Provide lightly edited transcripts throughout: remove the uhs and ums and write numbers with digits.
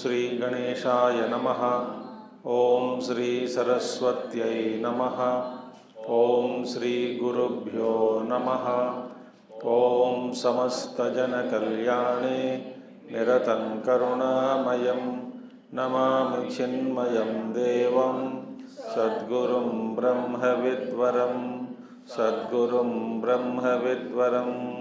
श्री गणेशाय नमः। ओम श्री सरस्वत्यै नमः। ओम श्री गुरुभ्यो नमः। ओम समस्तजनकल्याणे निरतं करुणामयं नमामि चिन्मयं देवं सद्गुरुं ब्रह्मविद्वरं सद्गुरुं ब्रह्मविद्वरम्।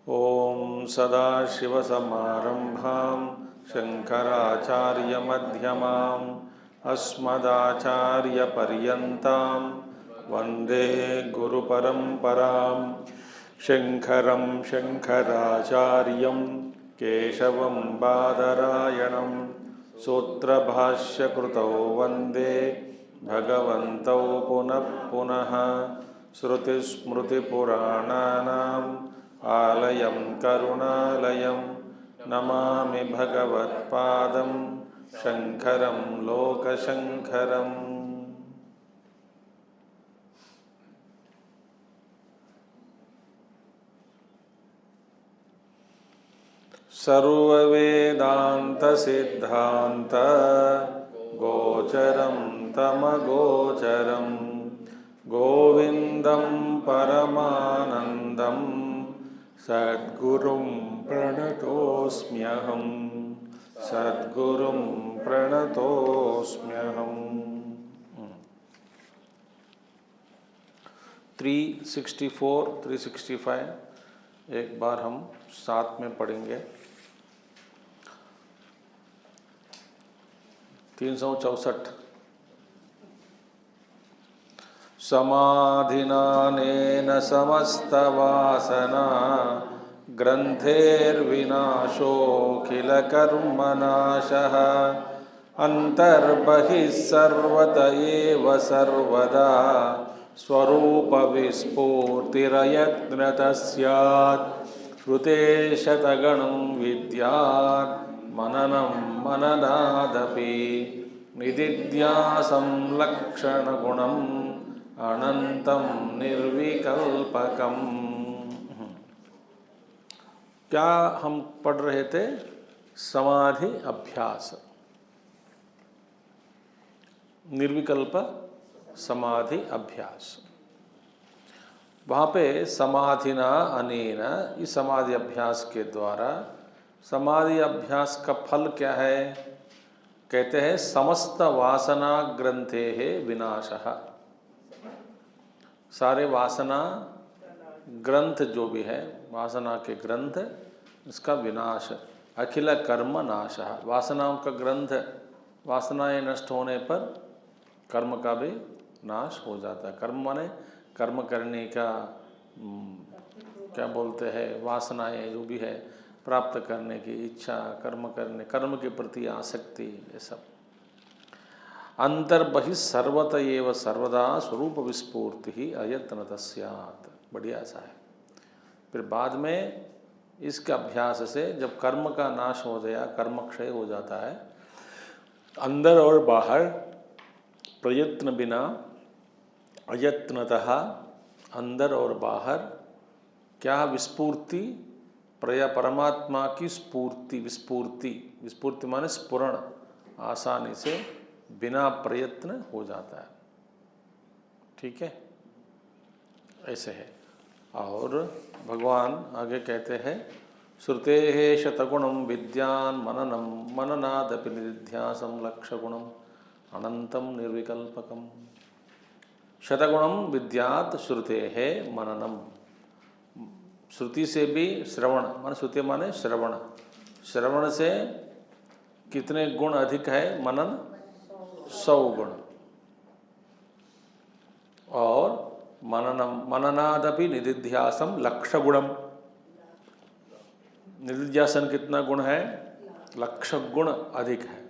ओम सदाशिवसमारंभां शंकराचार्यमध्यमाम् अस्मदाचार्यपर्यन्तां वन्दे गुरुपरम्परां। शंकरं शंकराचार्यं केशवं बादरायणं सूत्रभाष्यकृतौ वन्दे भगवन्तौ पुनः पुनः। श्रुतिस्मृतिपुराणानाम् आलयं करुणालयं नमामि भगवत्पादं शंकरं लोकशंकरम्। सर्ववेदांत सिद्धांत गोचरं तमगोचरं गोविंदं परमानंदं सद्गुरुं प्रणतोऽस्म्यहं सद्गुरुं प्रणतोऽस्म्यहं। 364 365 एक बार हम साथ में पढ़ेंगे। 364 समाधिनानेन समस्तवासना ग्रन्थेर्विनाशोऽखिलकर्मनाशः अन्तर्बहिः सर्वत एव सर्वदा स्वरूपविस्फूर्तिरयत्नतः स्यात्। श्रुते शतगणं विद्यात् मननं मननादपि निदिध्यासं लक्षणगुणम् अनंतं निर्विकल्पकम। क्या हम पढ़ रहे थे? समाधि अभ्यास, निर्विकल्प समाधि अभ्यास। वहाँ पे समाधिना अनेन, इस समाधि अभ्यास के द्वारा, समाधि अभ्यास का फल क्या है? कहते हैं समस्त वासना ग्रंथेः विनाशः। सारे वासना ग्रंथ जो भी है, वासना के ग्रंथ, इसका विनाश। अखिल कर्म नाशः, वासनाओं का ग्रंथ, वासनाएं नष्ट होने पर कर्म का भी नाश हो जाता है। कर्म माने कर्म करने का क्या बोलते हैं, वासनाएं जो भी है, प्राप्त करने की इच्छा, कर्म करने, कर्म के प्रति आसक्ति, ये सब। अंतर्बहि सर्वत एव सर्वदा स्वरूप विस्फूर्ति ही अयत्नतः स्यात्। बढ़िया सा है। फिर बाद में इसके अभ्यास से जब कर्म का नाश हो गया, कर्म क्षय हो जाता है, अंदर और बाहर प्रयत्न बिना अयत्नतः, अंदर और बाहर क्या विस्फूर्ति, परमात्मा की स्फूर्ति, विस्फूर्ति, विस्फूर्ति माने स्फुरण, आसानी से बिना प्रयत्न हो जाता है। ठीक है, ऐसे है। और भगवान आगे कहते हैं श्रुतेः शतगुणं विद्यान् मननं मननादपि निदिध्यासं लक्षगुणम् अनंतं निर्विकल्पकम्। शतगुणं विद्यात् श्रुतेः मननम, श्रुति से भी श्रवण, मान श्रुति माने श्रवण, श्रवण से कितने गुण अधिक है? मनन 100 गुण। और मननम मननादपि निदिध्यासम लक्ष गुणम, निदिध्यासन कितना गुण है? 1,00,000 गुण अधिक है।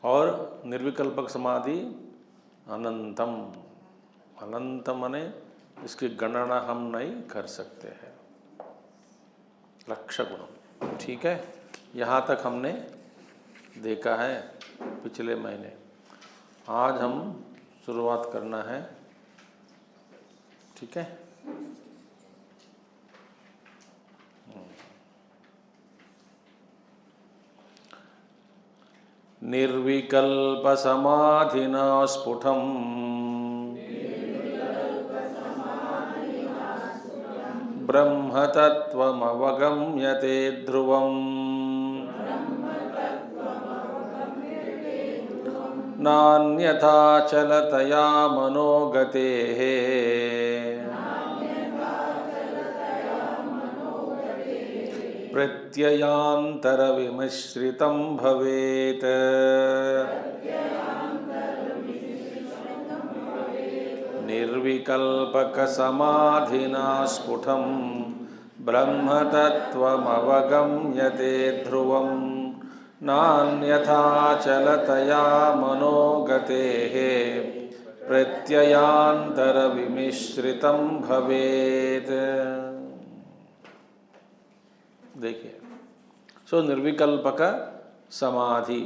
और निर्विकल्पक समाधि अनंतम, अनंत माने इसकी गणना हम नहीं कर सकते हैं। 1,00,000 गुण। ठीक है, यहाँ तक हमने देखा है पिछले महीने। आज हम शुरुआत करना है ठीक है। निर्विकल्प समाधिना स्फुटम् ब्रह्म तत्त्वमवगम्यते ध्रुवम् नान्यथा चलतया मनोगतेः प्रत्ययान्तरविमिश्रितं भवेत्। निर्विकल्पकसमाधिना स्फुटं ब्रह्म तत्त्वमवगम्यते ध्रुवं नान्यथा चलतया मनोगतेः प्रत्ययान्तरविमिश्रितं भवेत्। देखिए, सो निर्विकल्पक समाधि,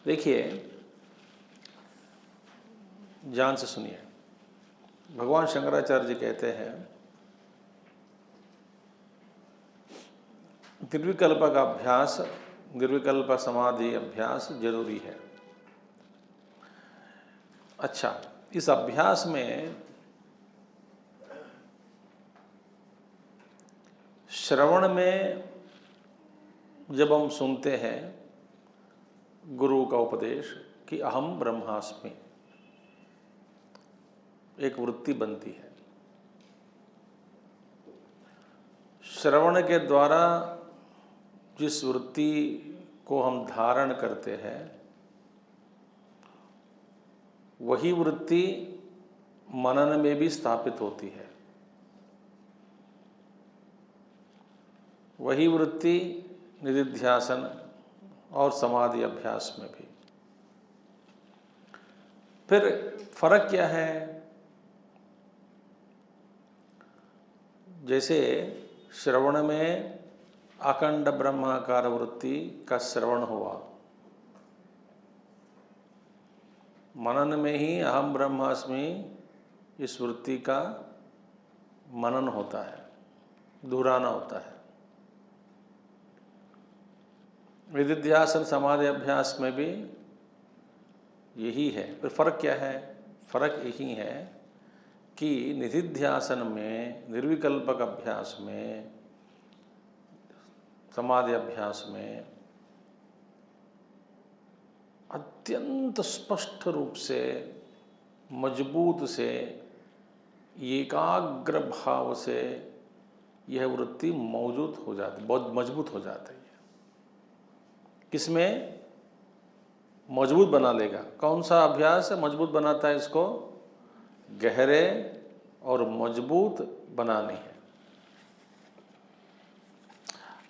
देखिए ध्यान से सुनिए। भगवान शंकराचार्य जी कहते हैं निर्विकल्प का अभ्यास, निर्विकल्प समाधि अभ्यास जरूरी है। अच्छा, इस अभ्यास में श्रवण में जब हम सुनते हैं गुरु का उपदेश कि अहम ब्रह्मास्मि, एक वृत्ति बनती है। श्रवण के द्वारा जिस वृत्ति को हम धारण करते हैं वही वृत्ति मनन में भी स्थापित होती है, वही वृत्ति निधिध्यासन और समाधि अभ्यास में भी। फिर फर्क क्या है? जैसे श्रवण में अखंड ब्रह्माकार वृत्ति का श्रवण हुआ, मनन में ही अहम ब्रह्मास्मि इस वृत्ति का मनन होता है, दोहराना होता है। निधिध्यासन समाधि अभ्यास में भी यही है। फिर फर्क क्या है? फर्क यही है कि निधिध्यासन में, निर्विकल्पक अभ्यास में, समाधि अभ्यास में अत्यंत स्पष्ट रूप से, मजबूत से, एकाग्र भाव से यह वृत्ति मौजूद हो जाती, बहुत मजबूत हो जाती है। किसमें? मजबूत बना लेगा। कौन सा अभ्यास मजबूत बनाता है इसको? गहरे और मजबूत बनाने है।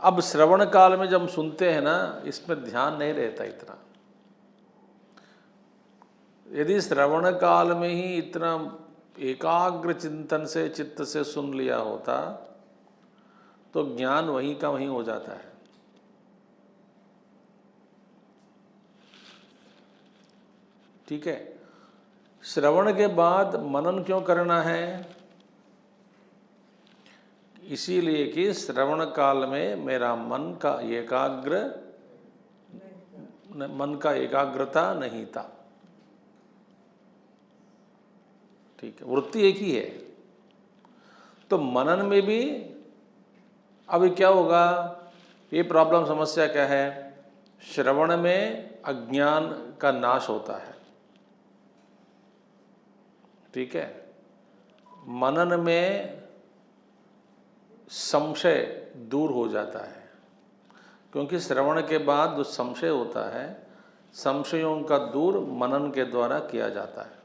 अब श्रवण काल में जब हम सुनते हैं ना, इसमें ध्यान नहीं रहता इतना। यदि श्रवण काल में ही इतना एकाग्र चिंतन से, चित्त से सुन लिया होता तो ज्ञान वहीं का वहीं हो जाता है। ठीक है। श्रवण के बाद मनन क्यों करना है? इसीलिए कि श्रवण काल में मेरा मन का एकाग्रता नहीं था। ठीक है, वृत्ति एक ही है। तो मनन में भी अभी क्या होगा? ये प्रॉब्लम, समस्या क्या है? श्रवण में अज्ञान का नाश होता है, ठीक है। मनन में संशय दूर हो जाता है, क्योंकि श्रवण के बाद जो संशय होता है, संशयों का दूर मनन के द्वारा किया जाता है।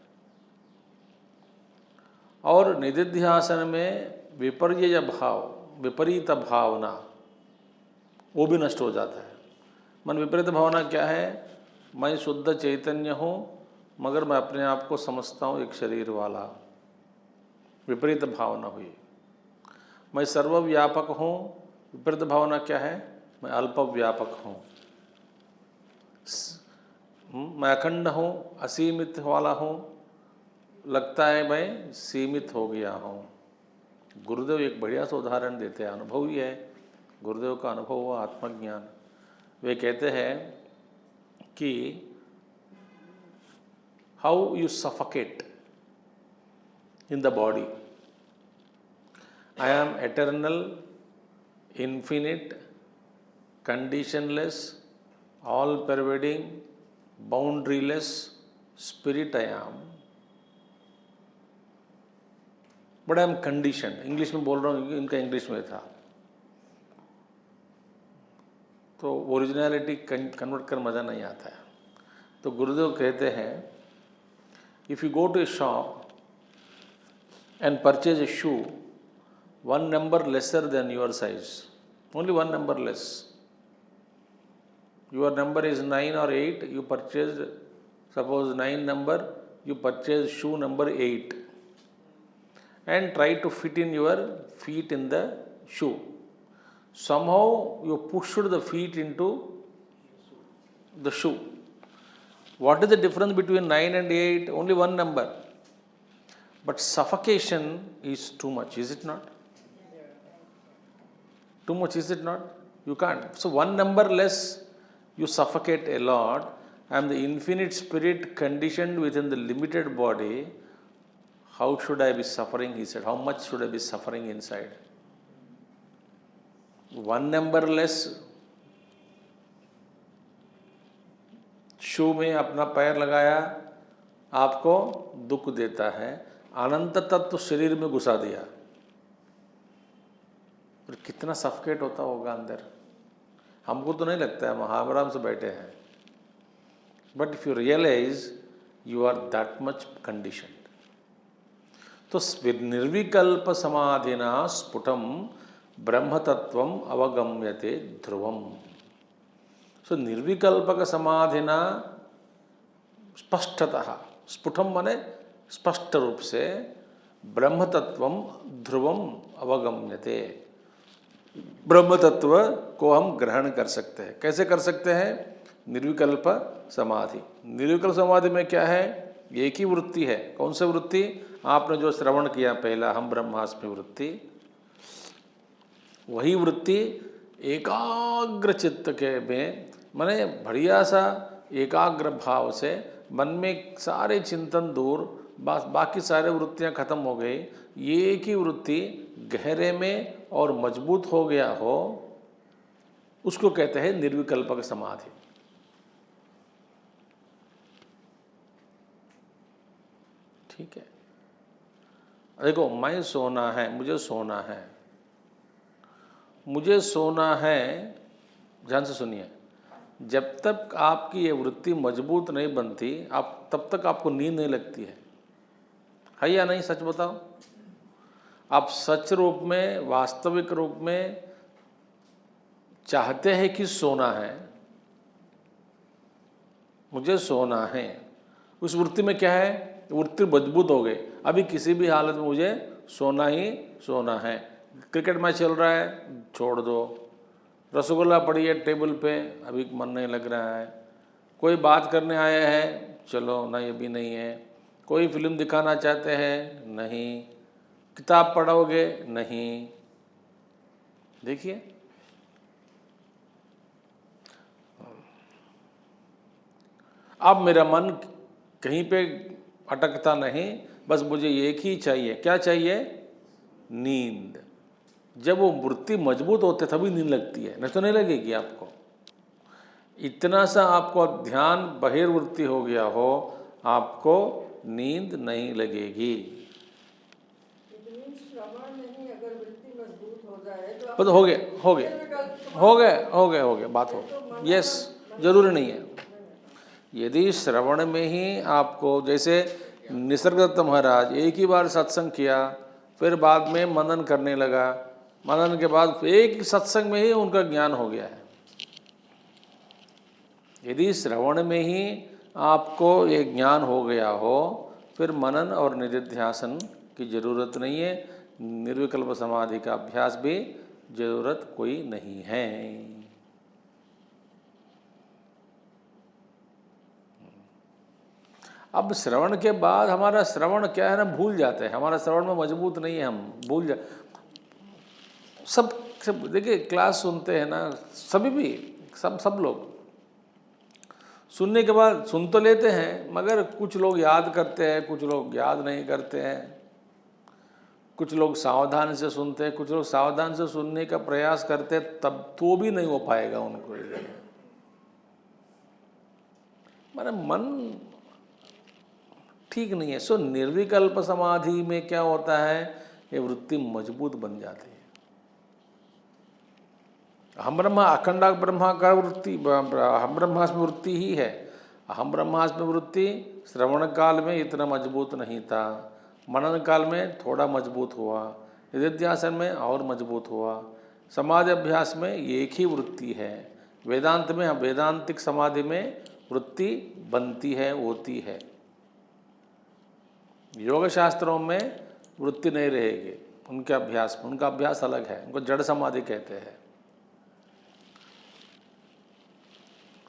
और निधिध्यासन में विपर्यय भाव, विपरीत भावना, वो भी नष्ट हो जाता है। मन विपरीत भावना क्या है? मैं शुद्ध चैतन्य हूँ मगर मैं अपने आप को समझता हूँ एक शरीर वाला, विपरीत भावना हुई। मैं सर्वव्यापक हूँ, विपरीत भावना क्या है? मैं अल्प व्यापक हूँ। मैं अखंड हूँ, असीमित वाला हूँ, लगता है मैं सीमित हो गया हूँ। गुरुदेव एक बढ़िया सा उदाहरण देते हैं, अनुभव ही है, गुरुदेव का अनुभव हुआ आत्मज्ञान। वे कहते हैं कि how you suffocate in the body. I am eternal, infinite, conditionless, all pervading, boundaryless spirit I am, but I am conditioned। English में बोल रहा हूँ, इनका इंग्लिश में था, तो ओरिजिनलिटी कन्वर्ट कर मज़ा नहीं आता है। तो गुरुदेव कहते हैं, if you go to a shop and purchase a shoe one number lesser than your size, only one number less. Your number is 9 or 8, you purchased, suppose 9 number, you purchase shoe number 8 and try to fit in your feet in the shoe. Somehow you pushed the feet into the shoe. What is the difference between 9 and 8? Only one number. But suffocation is too much, is it not? Too much, is it not? You can't. So one number less, you suffocate a lot. I am the infinite spirit conditioned within the limited body. How should I be suffering? He said, how much should I be suffering inside? One number less, शू में अपना पैर लगाया, आपको दुख देता है, अनंत तत्व शरीर में घुसा दिया, और कितना सफकेट होता होगा अंदर। हमको तो नहीं लगता है, हम आराम से बैठे हैं, but if you realise you are that much conditioned. तो निर्विकल्प समाधिना स्फुटम ब्रह्मतत्वम अवगम्यते ध्रुवम। सो निर्विकल्पक समाधिना स्पष्टतः, स्फुटम माने स्पष्ट रूप से, ब्रह्मतत्वम ध्रुवम अवगम्यते, ब्रह्म तत्व को हम ग्रहण कर सकते हैं। कैसे कर सकते हैं? निर्विकल्प समाधि। निर्विकल्प समाधि में क्या है? एक ही वृत्ति है। कौन सी वृत्ति? आपने जो श्रवण किया पहला, हम ब्रह्मास्मि वृत्ति, वही वृत्ति एकाग्र चित्त के में, माने बढ़िया सा एकाग्र भाव से मन में सारे चिंतन दूर, बाकी सारे वृत्तियां खत्म हो गई, एक ही वृत्ति गहरे में और मजबूत हो गया हो, उसको कहते हैं निर्विकल्पक समाधि। ठीक है, देखो, मैं सोना है, मुझे सोना है, मुझे सोना है, ध्यान से सुनिए, जब तक आपकी ये वृत्ति मजबूत नहीं बनती, आप तब तक आपको नींद नहीं लगती है या नहीं? सच बताओ, आप सच रूप में, वास्तविक रूप में चाहते हैं कि सोना है, मुझे सोना है, उस वृत्ति में क्या है? वृत्ति मजबूत हो गई, अभी किसी भी हालत में मुझे सोना ही सोना है। क्रिकेट मैच चल रहा है, छोड़ दो, रसगुल्ला पड़ी है टेबल पे, अभी मन नहीं लग रहा है, कोई बात करने आया है, चलो नहीं अभी नहीं है, कोई फिल्म दिखाना चाहते हैं, नहीं, किताब पढ़ोगे, नहीं। देखिए, अब मेरा मन कहीं पे अटकता नहीं, बस मुझे एक ही चाहिए। क्या चाहिए? नींद। जब वो वृत्ति मजबूत होते तभी नींद लगती है, नहीं तो नहीं लगेगी आपको। इतना सा आपको ध्यान बहिर्वृत्ति हो गया हो, आपको नींद नहीं लगेगी। तो हो गया बात हो, यस, जरूरी नहीं है। यदि श्रवण में ही आपको, जैसे निसर्गदत्त महाराज एक ही बार सत्संग किया, फिर बाद में मनन करने लगा, मनन के बाद एक सत्संग में ही उनका ज्ञान हो गया है। यदि श्रवण में ही आपको ये ज्ञान हो गया हो, फिर मनन और निधिध्यासन की जरूरत नहीं है, निर्विकल्प समाधि का अभ्यास भी जरूरत कोई नहीं है। अब श्रवण के बाद हमारा श्रवण क्या है ना, भूल जाते हैं, हमारा श्रवण में मजबूत नहीं है, हम सब सब देखिए क्लास सुनते हैं ना, सभी भी सब लोग सुनने के बाद सुन तो लेते हैं, मगर कुछ लोग याद करते हैं, कुछ लोग याद नहीं करते हैं, कुछ लोग सावधान से सुनते हैं, कुछ लोग सावधान से सुनने का प्रयास करते हैं, तब तो भी नहीं हो पाएगा उनको। माने मन ठीक नहीं है। सो निर्विकल्प समाधि में क्या होता है, ये वृत्ति मजबूत बन जाती है। अहम ब्रह्मा अखंड ब्रह्मा का वृत्ति, अहम ब्रह्मास्मि वृत्ति ही है। अहम ब्रह्मास्मि वृत्ति श्रवण काल में इतना मजबूत नहीं था, मनन काल में थोड़ा मजबूत हुआ, निधिध्यासन में और मजबूत हुआ, समाधि अभ्यास में एक ही वृत्ति है। वेदांत में, वेदांतिक समाधि में वृत्ति बनती है, होती है। योग शास्त्रों में वृत्ति नहीं रहेगी उनके अभ्यास में, उनका अभ्यास अलग है, उनको जड़ समाधि कहते हैं।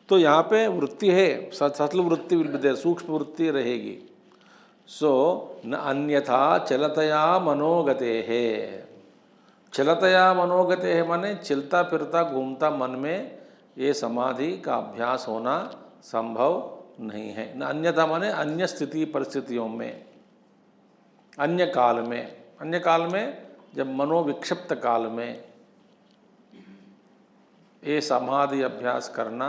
तो यहाँ पे वृत्ति है, सतल वृत्ति विल बी देयर, सूक्ष्म वृत्ति रहेगी। सो न अन्यथा चलतया मनोगते है। चलतया मनोगते है माने चलता फिरता घूमता मन में ये समाधि का अभ्यास होना संभव नहीं है। न अन्यथा माने अन्य स्थिति परिस्थितियों में, अन्य काल में, अन्य काल में जब मनोविक्षिप्त काल में ये समाधि अभ्यास करना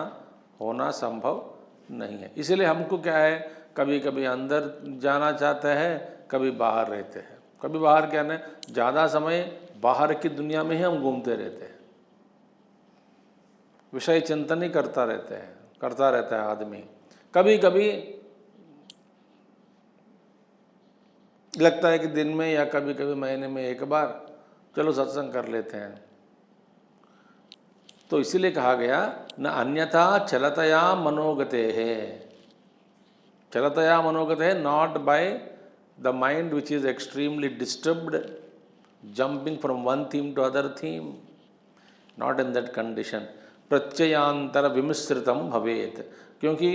होना संभव नहीं है। इसलिए हमको क्या है, कभी कभी अंदर जाना चाहते हैं, कभी बाहर रहते हैं। कभी बाहर क्या है, ज़्यादा समय बाहर की दुनिया में ही हम घूमते रहते हैं, विषय चिंतन ही करता रहता है आदमी। कभी कभी लगता है कि दिन में या कभी कभी महीने में एक बार चलो सत्संग कर लेते हैं। तो इसीलिए कहा गया न अन्यथा चलतया मनोगते है। चलतया मनोगते है, not by the mind which is extremely disturbed, jumping from one theme to other theme, not in that condition. प्रत्ययांतर विमिश्रितम भवेत, क्योंकि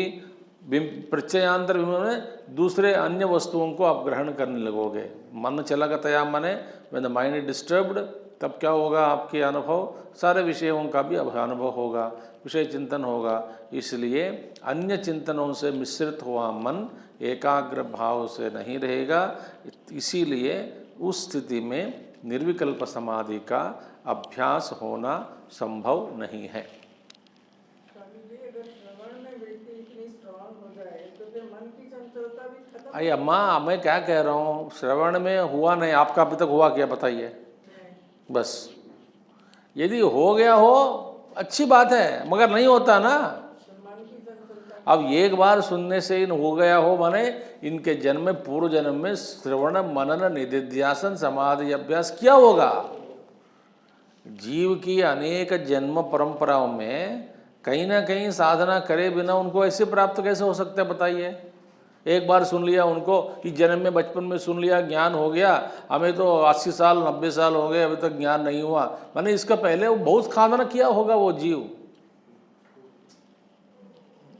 प्रत्ययांतर में दूसरे अन्य वस्तुओं को आप ग्रहण करने लगोगे। मन चलगतया मने when the mind is disturbed, तब क्या होगा, आपके अनुभव सारे विषयों का भी अनुभव होगा, विषय चिंतन होगा। इसलिए अन्य चिंतनों से मिश्रित हुआ मन एकाग्र भाव से नहीं रहेगा। इसीलिए उस स्थिति में निर्विकल्प समाधि का अभ्यास होना संभव नहीं है। अरे अम्मा, मैं क्या कह रहा हूँ, श्रवण में हुआ नहीं, आपका अभी तक हुआ क्या बताइए? बस यदि हो गया हो अच्छी बात है, मगर नहीं होता ना। अब एक बार सुनने से इन हो गया हो माने इनके जन्म में, पूर्व जन्म में श्रवण मनन निधिध्यासन समाधि अभ्यास किया होगा। जीव की अनेक जन्म परंपराओं में कहीं ना कहीं साधना करे बिना उनको ऐसे प्राप्त कैसे हो सकता है बताइए? एक बार सुन लिया उनको, इस जन्म में बचपन में सुन लिया, ज्ञान हो गया, हमें तो 80 साल 90 साल हो गए अभी तक ज्ञान नहीं हुआ। माने इसका पहले वो बहुत साधना किया होगा वो जीव,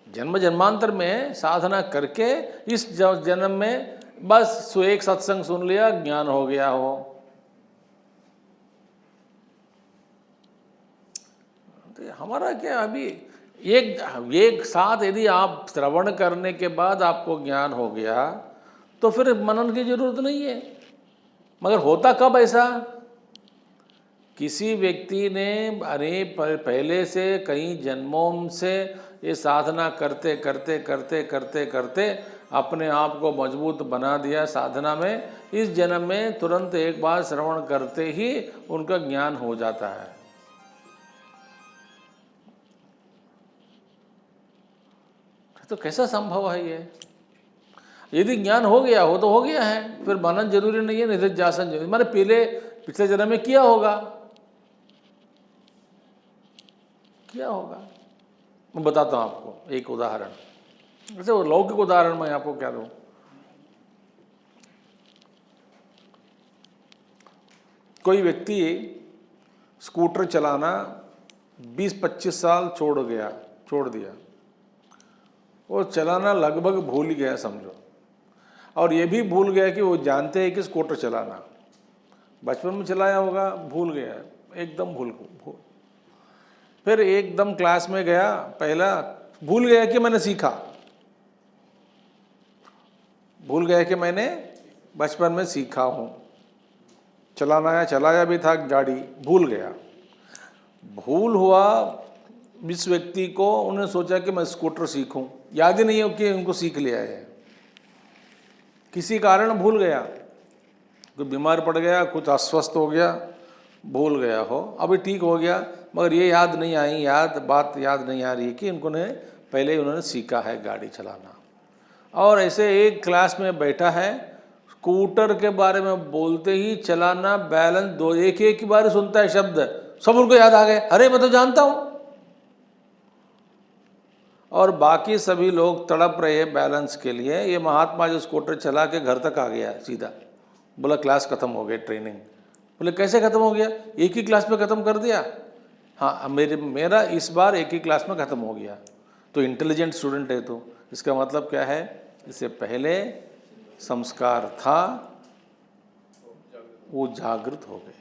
जन्म जन्मांतर में साधना करके इस जन्म में बस एक सत्संग सुन लिया, ज्ञान हो गया हो। तो हमारा क्या, अभी एक साथ यदि आप श्रवण करने के बाद आपको ज्ञान हो गया तो फिर मनन की जरूरत नहीं है। मगर होता कब ऐसा? किसी व्यक्ति ने पहले से कई जन्मों से ये साधना करते करते करते करते करते अपने आप को मजबूत बना दिया साधना में। इस जन्म में तुरंत एक बार श्रवण करते ही उनका ज्ञान हो जाता है। तो कैसा संभव है ये? यदि ज्ञान हो गया हो तो हो गया है, फिर मनन जरूरी नहीं है, निधिध्यासन जरूरी। मैंने पिछले जन्म में किया होगा। मैं बताता हूँ आपको एक उदाहरण। वैसे वो लौकिक उदाहरण मैं आपको क्या दूँ। कोई व्यक्ति स्कूटर चलाना 20-25 साल छोड़ दिया, वो चलाना लगभग भूल गया समझो, और ये भी भूल गया कि वो जानते हैं कि स्कूटर चलाना, बचपन में चलाया होगा, भूल गया, एकदम भूल। फिर एकदम क्लास में गया, पहला भूल गया कि मैंने सीखा, भूल गया कि मैंने बचपन में सीखा हूँ, चलाया भी था गाड़ी, भूल गया। भूल हुआ जिस व्यक्ति को, उन्होंने सोचा कि मैं स्कूटर सीखूं, याद ही नहीं हो कि उनको सीख लिया है, किसी कारण भूल गया, कोई बीमार पड़ गया, कुछ अस्वस्थ हो गया, भूल गया हो, अभी ठीक हो गया, मगर ये बात याद नहीं आ रही कि उन्होंने पहले उन्होंने सीखा है गाड़ी चलाना। और ऐसे एक क्लास में बैठा है, स्कूटर के बारे में बोलते ही चलाना, बैलेंस, दो एक ही बार सुनता है शब्द, सब उनको याद आ गए, अरे मैं तो जानता हूं। और बाकी सभी लोग तड़प रहे बैलेंस के लिए। ये महात्मा जो स्कूटर चला के घर तक आ गया सीधा, बोला क्लास खत्म हो गई, ट्रेनिंग। बोले कैसे खत्म हो गया, एक ही क्लास में खत्म कर दिया? हाँ, मेरा इस बार एक ही क्लास में खत्म हो गया। तो इंटेलिजेंट स्टूडेंट है, तो इसका मतलब क्या है, इससे पहले संस्कार था, वो जागृत हो गए।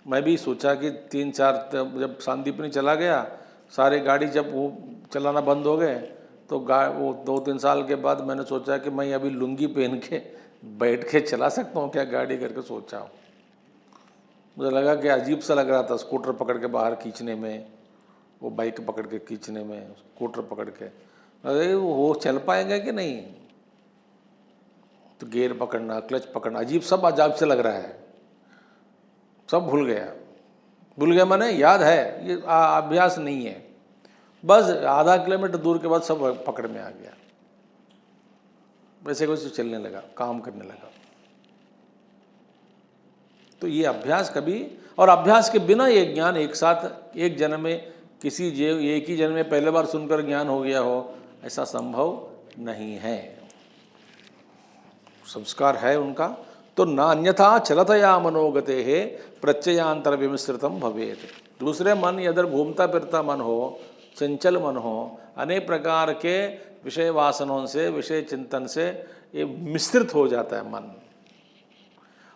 मैं भी सोचा कि 3-4 जब सांदीपनी चला गया, सारे गाड़ी जब वो चलाना बंद हो गए, तो वो 2-3 साल के बाद मैंने सोचा कि मैं अभी लुंगी पहन के बैठ के चला सकता हूँ क्या गाड़ी, करके सोचा हूँ। मुझे लगा कि अजीब सा लग रहा था स्कूटर पकड़ के बाहर खींचने में, वो बाइक पकड़ के खींचने में, स्कूटर पकड़ के, अरे वो चल पाएगा कि नहीं, तो गियर पकड़ना, क्लच पकड़ना, अजीब से लग रहा है। सब भूल गया मैंने, याद है, ये अभ्यास नहीं है, बस आधा किलोमीटर दूर के बाद सब पकड़ में आ गया, वैसे वैसे चलने लगा, काम करने लगा। तो ये अभ्यास कभी, और अभ्यास के बिना ये ज्ञान एक साथ एक जन्म में, एक ही जन्म में पहले बार सुनकर ज्ञान हो गया हो, ऐसा संभव नहीं है। संस्कार है उनका, तो न अन्यथा चलतया मनोगते है प्रत्ययांतर विमिश्रितम भवेत। दूसरे मन अगर घूमता फिरता मन हो, चंचल मन हो, अनेक प्रकार के विषय वासनों से, विषय चिंतन से ये मिश्रित हो जाता है मन।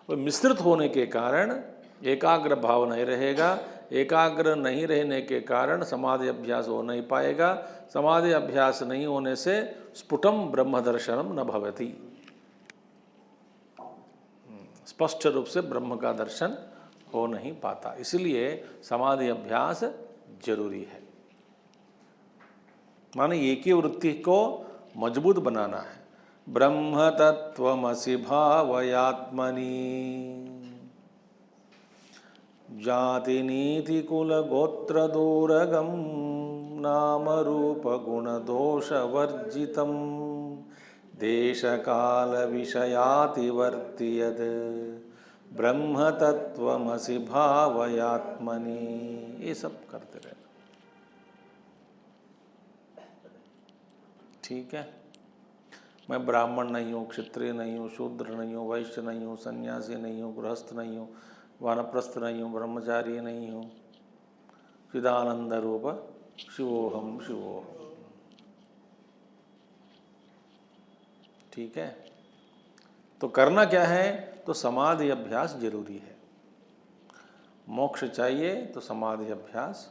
और मिश्रित होने के कारण एकाग्र भाव नहीं रहेगा, एकाग्र नहीं रहने के कारण समाधि अभ्यास हो नहीं पाएगा, समाधि अभ्यास नहीं होने से स्फुटम ब्रह्म दर्शनम न भवति, स्पष्ट रूप से ब्रह्म का दर्शन हो नहीं पाता। इसलिए समाधि अभ्यास जरूरी है। माने एक ही वृत्ति को मजबूत बनाना है। ब्रह्म तत्वमसि भावयात्मनि जाति नीति कुल गोत्र दूरगम नाम रूप गुण दोष वर्जितम देश काल विषयातिवर्ति यद ब्रह्म तत्वमसि भावयात्मनि, ये सब करते रहना। ठीक है, मैं ब्राह्मण नहीं हूँ, क्षत्रिय नहीं हूँ, शूद्र नहीं हूँ, वैश्य नहीं हूँ, सन्यासी नहीं हूँ, गृहस्थ नहीं हूँ, वानप्रस्थ नहीं हूँ, ब्रह्मचारी नहीं हूँ, चिदानंद रूप शिवोहम शिवोहम। ठीक है, तो करना क्या है, तो समाधि अभ्यास जरूरी है। मोक्ष चाहिए तो समाधि अभ्यास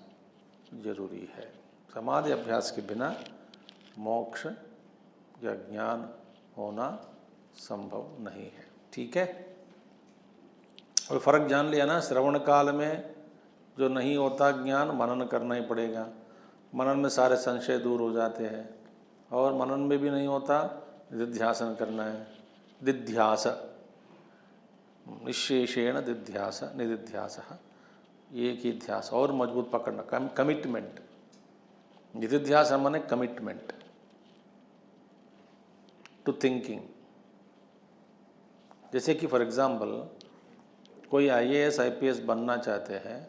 जरूरी है। समाधि अभ्यास के बिना मोक्ष या ज्ञान होना संभव नहीं है। ठीक है, और फर्क जान लिया ना, श्रवण काल में जो नहीं होता ज्ञान, मनन करना ही पड़ेगा। मनन में सारे संशय दूर हो जाते हैं, और मनन में भी नहीं होता, निधिध्यासन करना है। दिध्यास, निशेषेण दिध्यास, निधिध्यास, एक ही ध्यास और मजबूत पकड़ना, कमिटमेंट। निधिध्यास माने कमिटमेंट टू थिंकिंग। जैसे कि फॉर एग्जाम्पल कोई IAS IPS बनना चाहते हैं,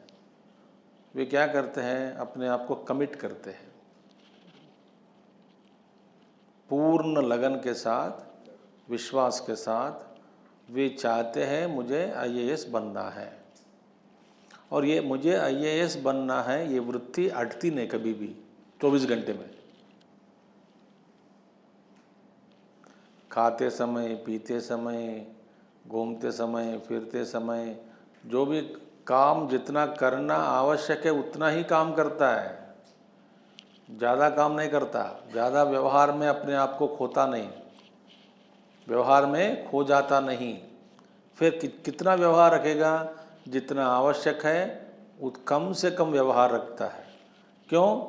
वे क्या करते हैं, अपने आप को कमिट करते हैं पूर्ण लगन के साथ, विश्वास के साथ। वे चाहते हैं मुझे IAS बनना है, और ये मुझे IAS बनना है, ये वृत्ति अटती नहीं कभी भी 24 घंटे में। खाते समय, पीते समय, घूमते समय, फिरते समय, जो भी काम जितना करना आवश्यक है उतना ही काम करता है, ज़्यादा काम नहीं करता। ज़्यादा व्यवहार में अपने आप को खोता नहीं, व्यवहार में खो जाता नहीं। फिर कितना व्यवहार रखेगा? जितना आवश्यक है कम से कम व्यवहार रखता है। क्यों?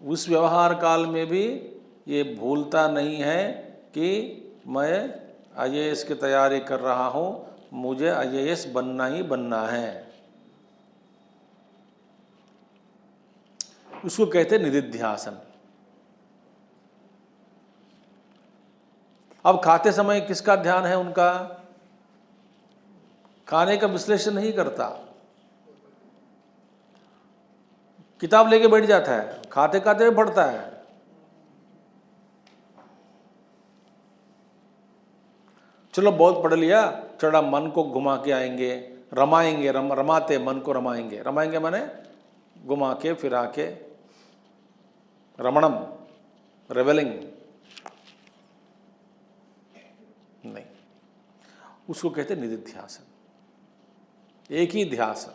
उस व्यवहार काल में भी ये भूलता नहीं है कि मैं IAS की तैयारी कर रहा हूँ, मुझे IAS बनना ही बनना है। उसको कहते हैं निदिध्यासन। अब खाते समय किसका ध्यान है उनका? खाने का विश्लेषण नहीं करता, किताब लेके बैठ जाता है, खाते खाते हुए पढ़ता है। चलो बहुत पढ़ लिया, चढ़ा मन को घुमा के आएंगे, रमाएंगे, रमाते मन को रमाएंगे। रमाएंगे माने घुमा के फिरा के, रमणम, रेवलिंग नहीं, उसको कहते निदिध्यासन, एक ही ध्यास।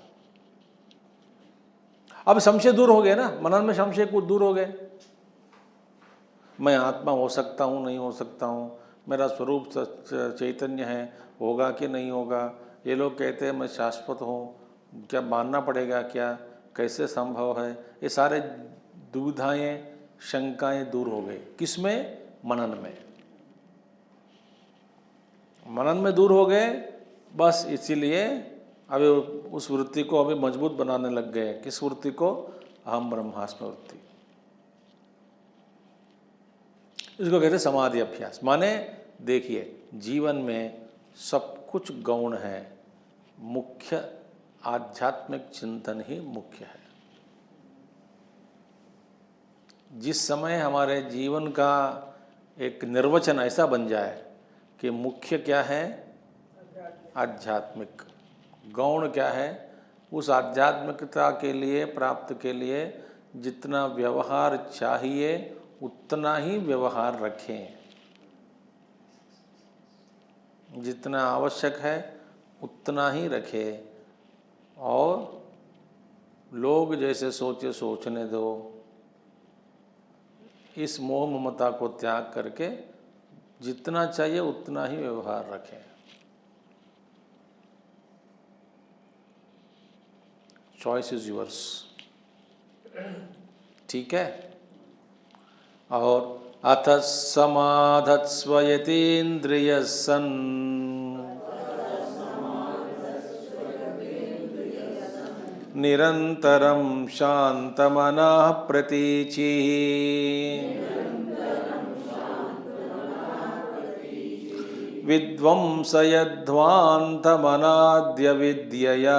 अब संशय दूर हो गए ना, मनन में संशय कुछ दूर हो गए। मैं आत्मा हो सकता हूँ, नहीं हो सकता हूँ, मेरा स्वरूप चैतन्य है, होगा कि नहीं होगा, ये लोग कहते हैं मैं शाश्वत हूँ, क्या मानना पड़ेगा, क्या कैसे संभव है, ये सारे दुविधाएं शंकाएं दूर हो गई। किसमें? मनन में। मनन में दूर हो गए, बस इसीलिए अभी उस वृत्ति को अभी मजबूत बनाने लग गए। किस वृत्ति को? अहम ब्रह्मास्मि वृत्ति। इसको कहते समाधि अभ्यास। माने देखिए, जीवन में सब कुछ गौण है, मुख्य आध्यात्मिक चिंतन ही मुख्य है। जिस समय हमारे जीवन का एक निर्वचन ऐसा बन जाए कि मुख्य क्या है? आध्यात्मिक, गौण क्या है? उस आध्यात्मिकता के लिए, प्राप्त के लिए जितना व्यवहार चाहिए उतना ही व्यवहार रखें, जितना आवश्यक है उतना ही रखें, और लोग जैसे सोचे सोचने दो। इस मोह ममता को त्याग करके जितना चाहिए उतना ही व्यवहार रखें। Choice is yours. ठीक है। और अथ समाधत्स्व यतीन्द्रियः सन् निरन्तरं शान्तमनः प्रतीचिः विध्वंसयध्वान्तमनाद्य विद्यया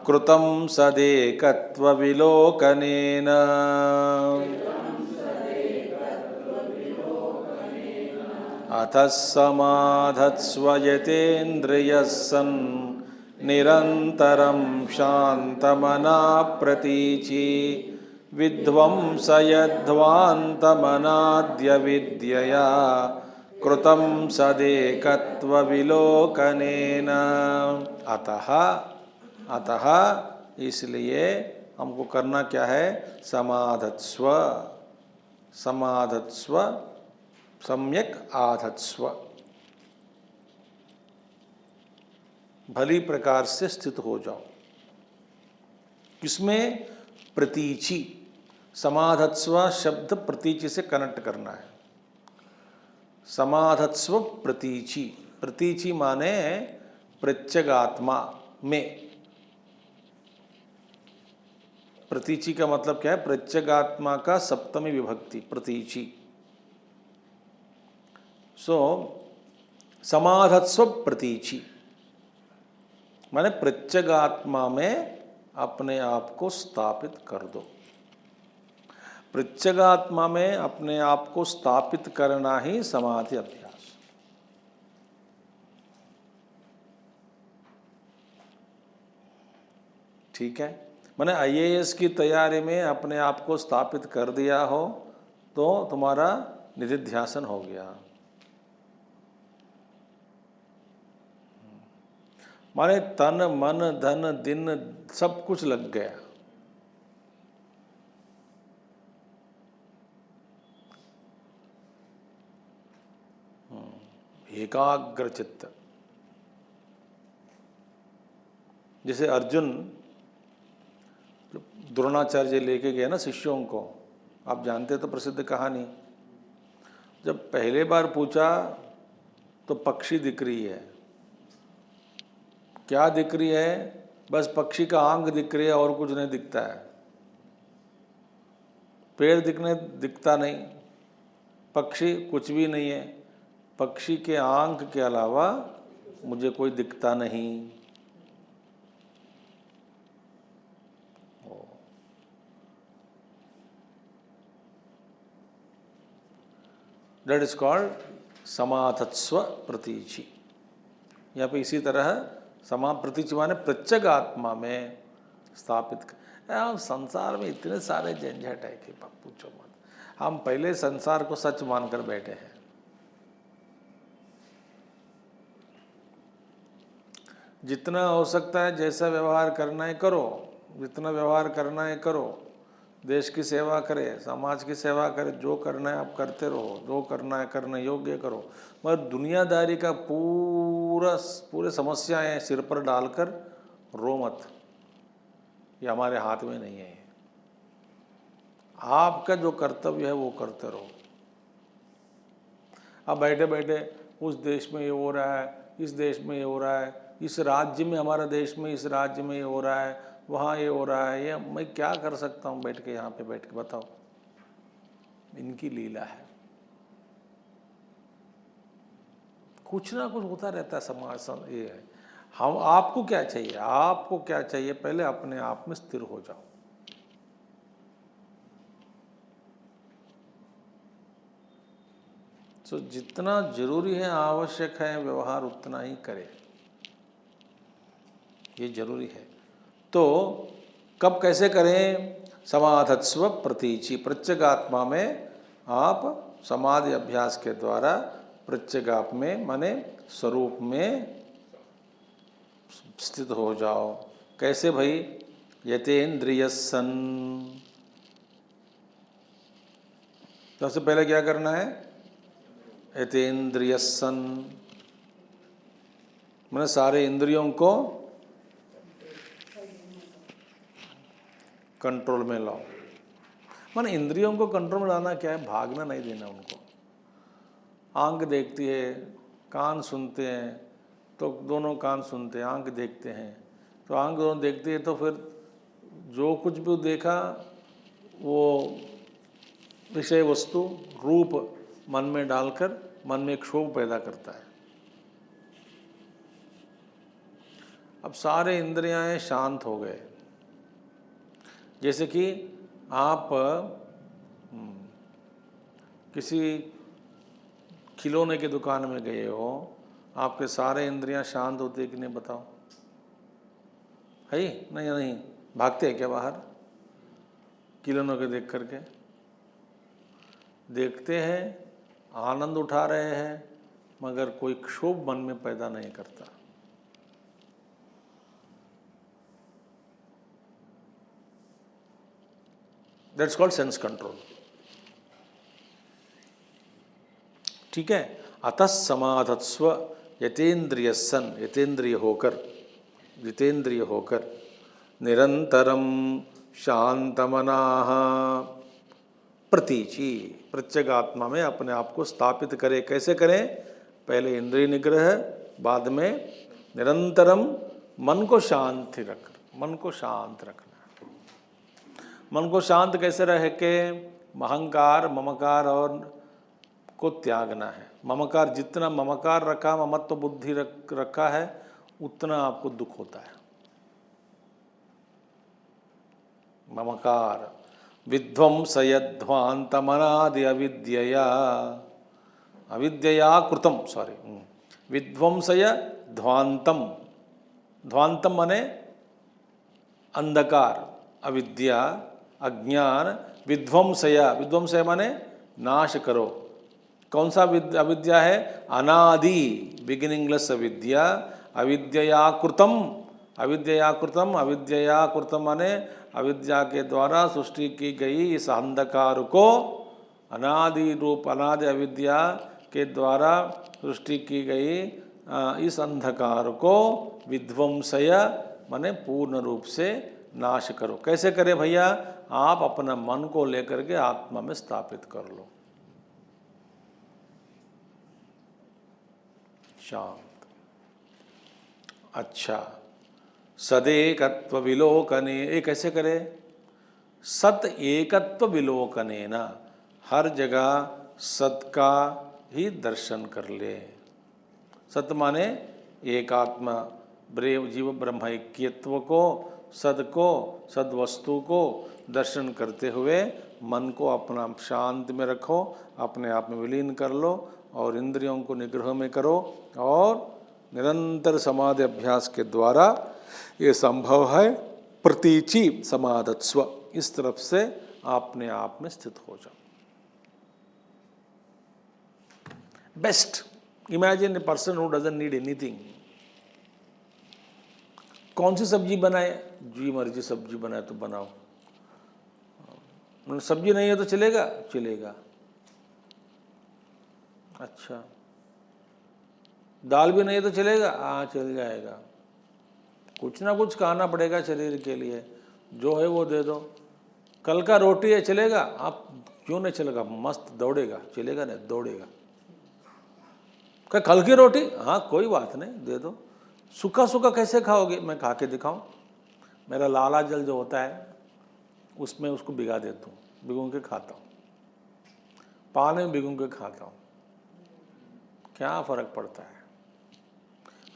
कृतं सदेकत्वविलोकनेन अथ समाधत्स्व यतेन्द्रियः सन् निरन्तरं शान्तमनः प्रतीचि विध्वंसयध्वान्तमनाद्य विद्यया कृतं सदेकत्वविलोकनेन। अतः इसलिए हमको करना क्या है? समाधत्स्व, समाधत्स्व, सम्यक आधत्स्व, भली प्रकार से स्थित हो जाओ। किसमें? प्रतीचि। समाधत्स्व शब्द प्रतीचि से कनेक्ट करना है। समाधत्स्व प्रतीचि, प्रतीचि माने प्रत्यगात्मा में। प्रतीचि का मतलब क्या है? प्रत्यगात्मा का सप्तमी विभक्ति, प्रतीचि। सो समाधत्स्व प्रतीचि माने प्रत्यगात्मा में अपने आप को स्थापित कर दो। प्रत्यगात्मा में अपने आप को स्थापित करना ही समाधि अभ्यास। ठीक है। मैंने IAS की तैयारी में अपने आप को स्थापित कर दिया हो तो तुम्हारा निधिध्यासन हो गया। माने तन मन धन दिन सब कुछ लग गया। एकाग्र चित्त। जैसे अर्जुन द्रोणाचार्य लेके गए ना शिष्यों को, आप जानते तो प्रसिद्ध कहानी। जब पहले बार पूछा तो पक्षी दिख रही है। क्या दिख रही है? बस पक्षी का आंख दिख रही है और कुछ नहीं दिखता है। पेड़ दिखता नहीं, पक्षी कुछ भी नहीं है। पक्षी के आंख के अलावा मुझे कोई दिखता नहीं। दैट इज कॉल्ड समाधत्स्व प्रतीचि। यहाँ पे इसी तरह समा प्रतीचि माने प्रत्यग आत्मा में स्थापित कर। हम संसार में इतने सारे झंझट है कि पूछो मत। हम पहले संसार को सच मानकर बैठे हैं। जितना हो सकता है जैसा व्यवहार करना है करो, जितना व्यवहार करना है करो। देश की सेवा करे, समाज की सेवा करे, जो करना है आप करते रहो, जो करना है करने योग्य करो। मगर दुनियादारी का पूरे समस्याएं सिर पर डालकर रो मत, ये हमारे हाथ में नहीं है। आपका जो कर्तव्य है वो करते रहो। अब बैठे बैठे उस देश में ये हो रहा है, इस देश में ये हो रहा है, इस राज्य में, हमारा देश में इस राज्य में ये हो रहा है, वहाँ ये हो रहा है, ये मैं क्या कर सकता हूँ बैठ के यहाँ पे बैठ के, बताओ। इनकी लीला है। कुछ ना कुछ होता रहता है समाज। ये है हम, आपको क्या चाहिए? आपको क्या चाहिए? पहले अपने आप में स्थिर हो जाओ। तो जितना जरूरी है, आवश्यक है व्यवहार, उतना ही करें, ये जरूरी है। तो कब कैसे करें? समाधत्स्व प्रतीचि। प्रत्यगात्मा में आप समाधि अभ्यास के द्वारा प्रत्यगात्मा में माने स्वरूप में स्थित हो जाओ। कैसे भाई? यतेन्द्रियस्सन्। सबसे पहले क्या करना है? यतेन्द्रियस्सन् मैंने सारे इंद्रियों को कंट्रोल में लाओ। माने इंद्रियों को कंट्रोल में लाना क्या है? भागना नहीं देना उनको। आंख देखती है, कान सुनते हैं, तो दोनों कान सुनते हैं, आंख देखते हैं, तो आंख दोनों देखती है, तो फिर जो कुछ भी देखा वो विषय वस्तु रूप मन में डालकर मन में क्षोभ पैदा करता है। अब सारे इंद्रियां शांत हो गए। जैसे कि आप किसी खिलौने की दुकान में गए हो, आपके सारे इंद्रियां शांत होते हैं कि नहीं? बताओ। है ही नहीं? नहीं भागते हैं क्या बाहर खिलौनों के देख करके? देखते हैं, आनंद उठा रहे हैं, मगर कोई क्षोभ मन में पैदा नहीं करता। That's called sense control. ठीक है। अतः समाधत्स्व यतेन्द्रियस्सन्, यतेन्द्रिय होकर, जितेंद्रिय होकर, निरंतरम शांतमनाः प्रतीचि। प्रत्यगात्मा में अपने आप को स्थापित करें। कैसे करें? पहले इंद्रिय निग्रह, बाद में निरंतरम मन को शांति रख, मन को शांत रखना। मन को शांत कैसे रह के? अहंकार ममकार और को त्यागना है। ममकार, जितना ममकार रखा, ममत्व बुद्धि रखा है, उतना आपको दुख होता है। ममकार विध्वंसयध्वान्तमनादि अविद्यया, अविद्यया कृतम, विध्वंसय ध्वान्तम, ध्वान्तम माने अंधकार, अविद्या, अज्ञान, विध्वंसय, विध्वंसय माने नाश करो। कौन सा अविद्या है? अनादि, बिगिनिंगलेस अविद्या। अविद्यया कृतम, अविद्यया कृतम, अविद्यया कृतम माने अविद्या के द्वारा सृष्टि की गई इस अंधकार को, अनादि रूप अनादि अविद्या के द्वारा सृष्टि की गई इस अंधकार को विध्वंसय माने पूर्ण रूप से नाश करो। कैसे करे भैया? आप अपना मन को लेकर के आत्मा में स्थापित कर लो, शांत। अच्छा, सदेकत्व विलोकने, ये कैसे करे? सत एकत्व विलोकने ना, हर जगह सत का ही दर्शन कर ले। सत माने एकात्मा जीव ब्रह्म ऐक्यत्व को, सद को, सद वस्तु को दर्शन करते हुए मन को अपना शांत में रखो, अपने आप में विलीन कर लो और इंद्रियों को निग्रह में करो। और निरंतर समाधि अभ्यास के द्वारा ये संभव है। प्रतीचि समाधत्स्व, इस तरफ से अपने आप में स्थित हो जाओ। Best, imagine a person who doesn't need anything. कौन सी सब्जी बनाए? जी मर्जी सब्जी बनाए तो बनाओ। सब्जी नहीं है तो चलेगा? चलेगा। अच्छा, दाल भी नहीं है तो चलेगा? हाँ चल जाएगा। कुछ ना कुछ खाना पड़ेगा शरीर के लिए, जो है वो दे दो। कल का रोटी है, चलेगा? आप क्यों नहीं चलेगा? मस्त दौड़ेगा। चलेगा नहीं? दौड़ेगा। क्या कल की रोटी? हाँ कोई बात नहीं, दे दो। सूखा सूखा कैसे खाओगे? मैं खा के दिखाऊं? मेरा लाला जल जो होता है उसमें उसको भिगा देता हूँ, भिगो के खाता हूँ, पानी में भिगो के खाता हूँ। क्या फर्क पड़ता है?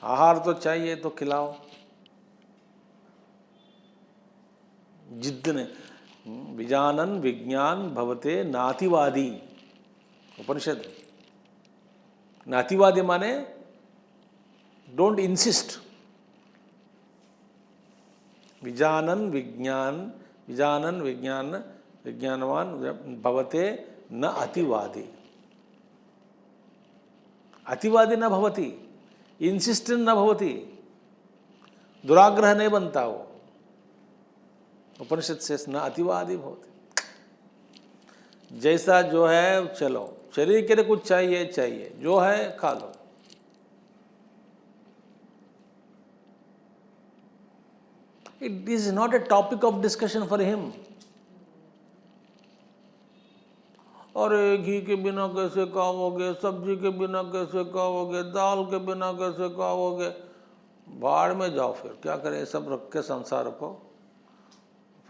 आहार तो चाहिए तो खिलाओ। जिद्द ने विजानन विज्ञान भवते नातिवादी, उपनिषद। नातिवादी माने डोंट इंसिस्ट। विजानन विज्ञान, विजानन विज्ञान, विज्ञानवान भवते न अतिवादी। अतिवादी न भवति, इंसिस्टेंट न भवति, दुराग्रह नहीं बनता वो। उपनिषद से न अतिवादी भवति। जैसा जो है चलो, शरीर के लिए कुछ चाहिए, चाहिए जो है खा लो। It is not a topic of discussion for him. अरे घी के बिना कैसे खाओगे, सब्जी के बिना कैसे खाओगे, दाल के बिना कैसे खाओगे? बाढ़ में जाओ, फिर क्या करें? सब रख के संसार को,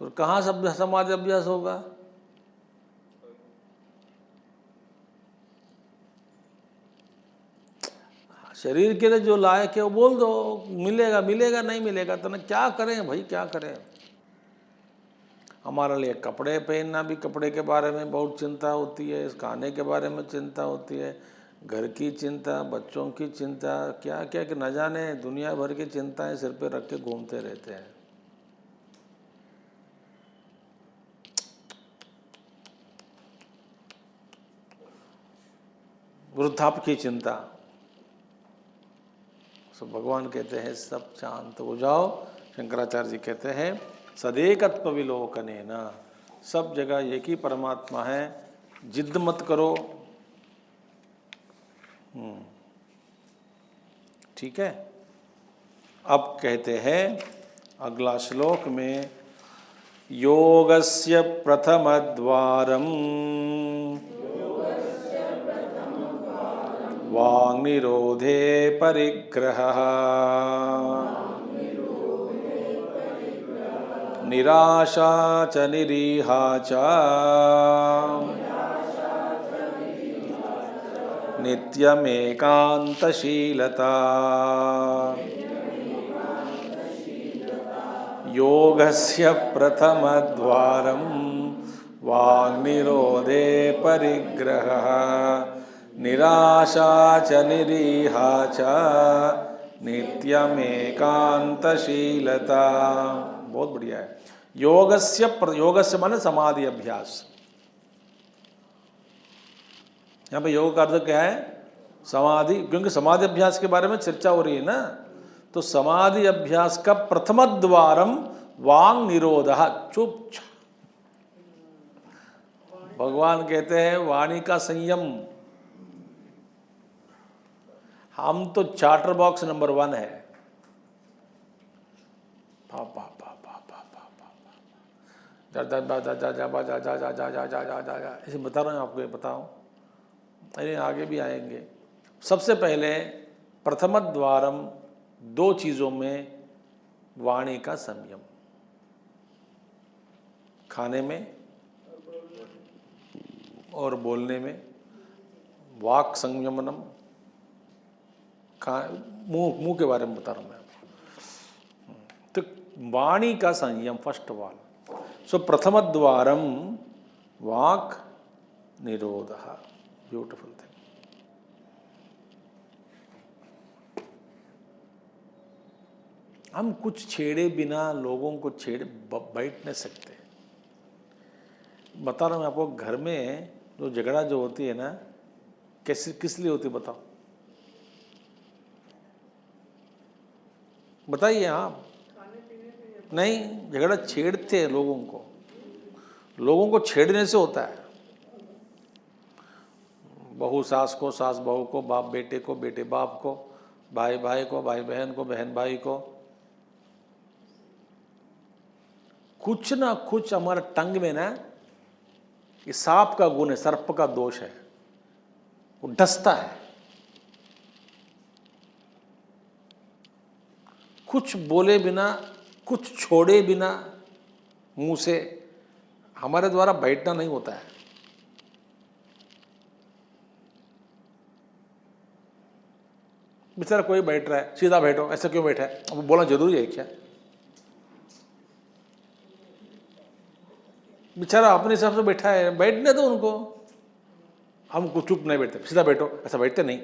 फिर कहाँ सब समाज अभ्यास होगा? शरीर के लिए जो लायक है वो बोल दो, मिलेगा मिलेगा, नहीं मिलेगा तो ना, क्या करें भाई, क्या करें? हमारे लिए कपड़े पहनना भी, कपड़े के बारे में बहुत चिंता होती है, इस खाने के बारे में चिंता होती है, घर की चिंता, बच्चों की चिंता, क्या क्या कि न जाने दुनिया भर की चिंताएं सिर पे रख के घूमते रहते हैं। वृद्धाप्य की चिंता। सब भगवान कहते हैं सब शांत हो जाओ। शंकराचार्य जी कहते हैं सदेकत्व विलोकने न, सब जगह एक ही परमात्मा है, जिद्द मत करो। ठीक है। अब कहते हैं अगला श्लोक में, योगस्य प्रथमद्वारम् वाङ्निरोधे परिग्रहः निराशा च निरीहा च नित्यमेकान्तशीलता। योगस्य प्रथमद्वारं वाङ्निरोधे परिग्रहः निराशा च निरीहा च नित्यमेकान्तशीलता। बहुत बढ़िया है। योगस्य माने समाधि अभ्यास। यहाँ पे योग का अर्थ क्या है? समाधि, क्योंकि समाधि अभ्यास के बारे में चर्चा हो रही है ना। तो समाधि अभ्यास का प्रथम द्वारम वांग निरोध। चुप। भगवान कहते हैं वाणी का संयम। हम तो चार्टर बॉक्स नंबर 1 है। पा पा पा पा पा पा पा जा जा जा जा जा जा जा जा जा जा जा जा जा जा ऐसे बता रहा हूँ आपको, ये बताऊँ, अरे आगे भी आएंगे। सबसे पहले प्रथम द्वारम, 2 चीज़ों में वाणी का संयम, खाने में और बोलने में। वाक संयमनम, मुंह के बारे में बता रहा हूँ मैं। तो वाणी का संयम फर्स्ट ऑफ ऑल। सो प्रथम द्वारम वाक निरोध। Beautiful thing. हम कुछ छेड़े बिना लोगों को छेड़े बैठ नहीं सकते। बता रहा हूँ आपको, घर में जो झगड़ा जो होती है ना, कैसे किस लिए होती है बताओ? बताइए आप। नहीं, झगड़ा छेड़ते हैं लोगों को। लोगों को छेड़ने से होता है। बहू सास को, सास बहू को, बाप बेटे को, बेटे बाप को, भाई भाई को, भाई बहन को, बहन भाई को। कुछ ना कुछ हमारा टंग में ना, ये सांप का गुण है, सर्प का दोष है, वो डसता है। कुछ बोले बिना, कुछ छोड़े बिना मुंह से हमारे द्वारा बैठना नहीं होता है। बेचारा कोई बैठ रहा है, सीधा बैठो, ऐसा क्यों बैठा है? अब बोलना जरूरी है क्या? बेचारा अपने हिसाब से बैठा है, बैठने दो उनको। हम कुछ चुप नहीं बैठते, सीधा बैठो, ऐसा बैठते नहीं।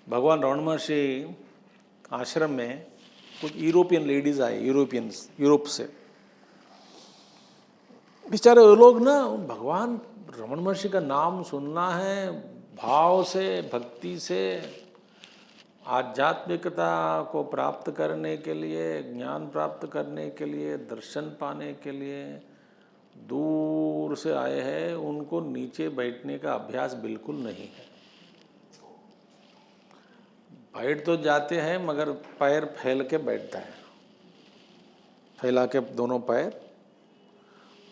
भगवान रमण महर्षि आश्रम में कुछ यूरोपियन लेडीज आए, यूरोप से। बेचारे वो लोग ना, भगवान रमण महर्षि का नाम सुनना है भाव से, भक्ति से, आध्यात्मिकता को प्राप्त करने के लिए, ज्ञान प्राप्त करने के लिए, दर्शन पाने के लिए दूर से आए हैं। उनको नीचे बैठने का अभ्यास बिल्कुल नहीं है। बैठ तो जाते हैं मगर पैर फैल के बैठता है, फैला के दोनों पैर,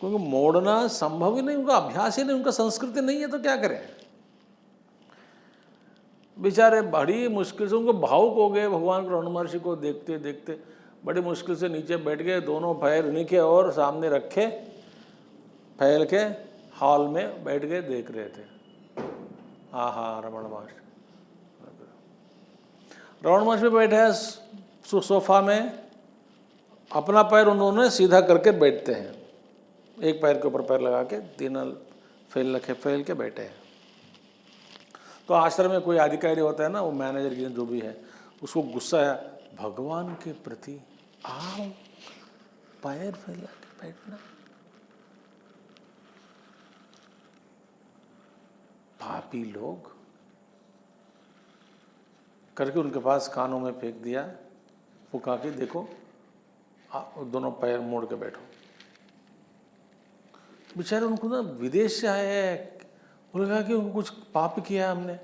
क्योंकि मोड़ना संभव ही नहीं, उनका अभ्यास ही नहीं, उनका संस्कृति नहीं है, तो क्या करें। बेचारे बड़ी मुश्किल से, उनको भावुक हो गए भगवान रमण महर्षि को देखते देखते। बड़ी मुश्किल से नीचे बैठ गए, दोनों पैर उन्हीं के और सामने रखे, फैल के हॉल में बैठ गए, देख रहे थे। हाँ, रमण महर्षि बैठे हैं सोफा में, अपना पैर उन्होंने सीधा करके बैठते हैं, एक पैर के ऊपर पैर लगा के, तीनों फैल के बैठे हैं। तो आश्रम में कोई अधिकारी होता है ना, वो मैनेजर की जो भी है, उसको गुस्सा है भगवान के प्रति, आओ पैर फैला के बैठना। पापी लोग करके उनके पास कानों में फेंक दिया, वो कहा कि देखो दोनों पैर मोड़ के बैठो। बेचारे उनको ना विदेश से आए हैं, उन्होंने कहा कि उनको कुछ पाप किया है हमने।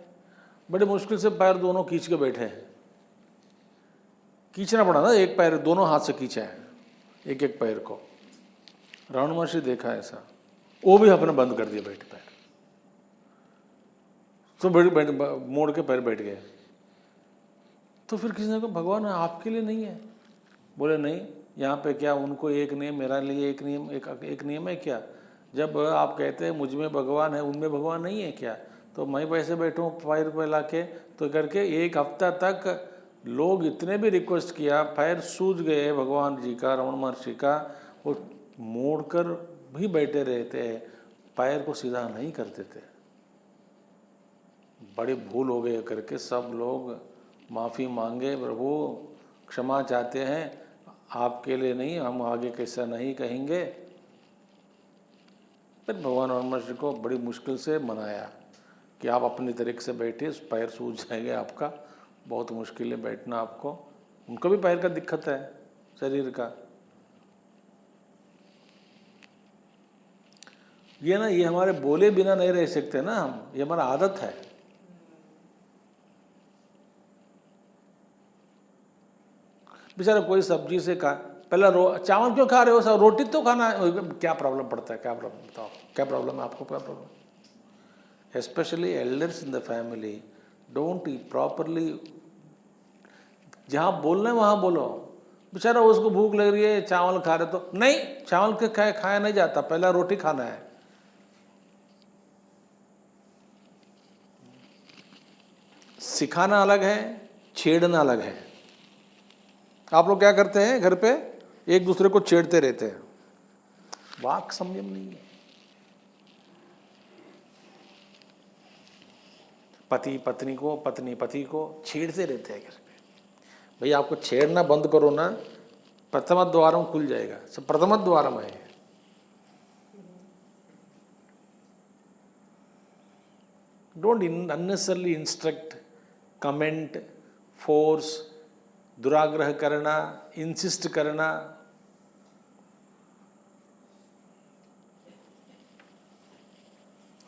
बड़े मुश्किल से पैर दोनों खींच के बैठे हैं, खींचना पड़ा ना, एक पैर दोनों हाथ से खींचा है, एक एक पैर को। रमण महर्षि देखा ऐसा, वो भी अपने बंद कर दिया बैठ पैर, तो बैठ मोड़ के पैर बैठ गए। तो फिर किसी ने कहा भगवान आपके लिए नहीं है? बोले नहीं, यहाँ पे क्या उनको एक नियम, मेरा लिए एक नियम, एक नियम है क्या? जब आप कहते हैं मुझ में भगवान है, उनमें भगवान नहीं है क्या? तो मैं पैसे बैठूँ पैर पे ला के, तो करके 1 हफ्ता तक लोग इतने भी रिक्वेस्ट किया, पैर सूज गए भगवान जी का, रमण महर्षि का, वो मोड़ कर भी बैठे रहते, पैर को सीधा नहीं करते थे। बड़ी भूल हो गई करके सब लोग माफ़ी मांगे, प्रभु क्षमा चाहते हैं, आपके लिए नहीं, हम आगे कैसा नहीं कहेंगे। फिर भगवान परमेश्वर को बड़ी मुश्किल से मनाया कि आप अपनी तरीके से बैठिए, पैर सूज जाएंगे आपका, बहुत मुश्किल है बैठना आपको। उनको भी पैर का दिक्कत है, शरीर का। ये ना, ये हमारे बोले बिना नहीं रह सकते ना हम, ये हमारा आदत है। बेचारा कोई सब्जी से खा, पहला चावल क्यों खा रहे हो सब, रोटी तो खाना है। क्या प्रॉब्लम पड़ता है, क्या प्रॉब्लम बताओ, क्या प्रॉब्लम है आपको, क्या problem. Especially elders in the family don't eat properly. जहाँ बोलना है वहाँ बोलो। बेचारा उसको भूख लग रही है, चावल खा रहे तो नहीं, चावल के खाया नहीं जाता, पहला रोटी खाना है। सिखाना अलग है, छेड़ना अलग है। आप लोग क्या करते हैं घर पे, एक दूसरे को छेड़ते रहते हैं, वाक संयम नहीं है। पति पत्नी को, पत्नी पति को छेड़ते रहते हैं घर पे। भैया आपको छेड़ना बंद करो ना, प्रथम द्वारम खुल जाएगा। सब प्रथम द्वारम है। Don't unnecessarily instruct, comment, force, दुराग्रह करना, इंसिस्ट करना।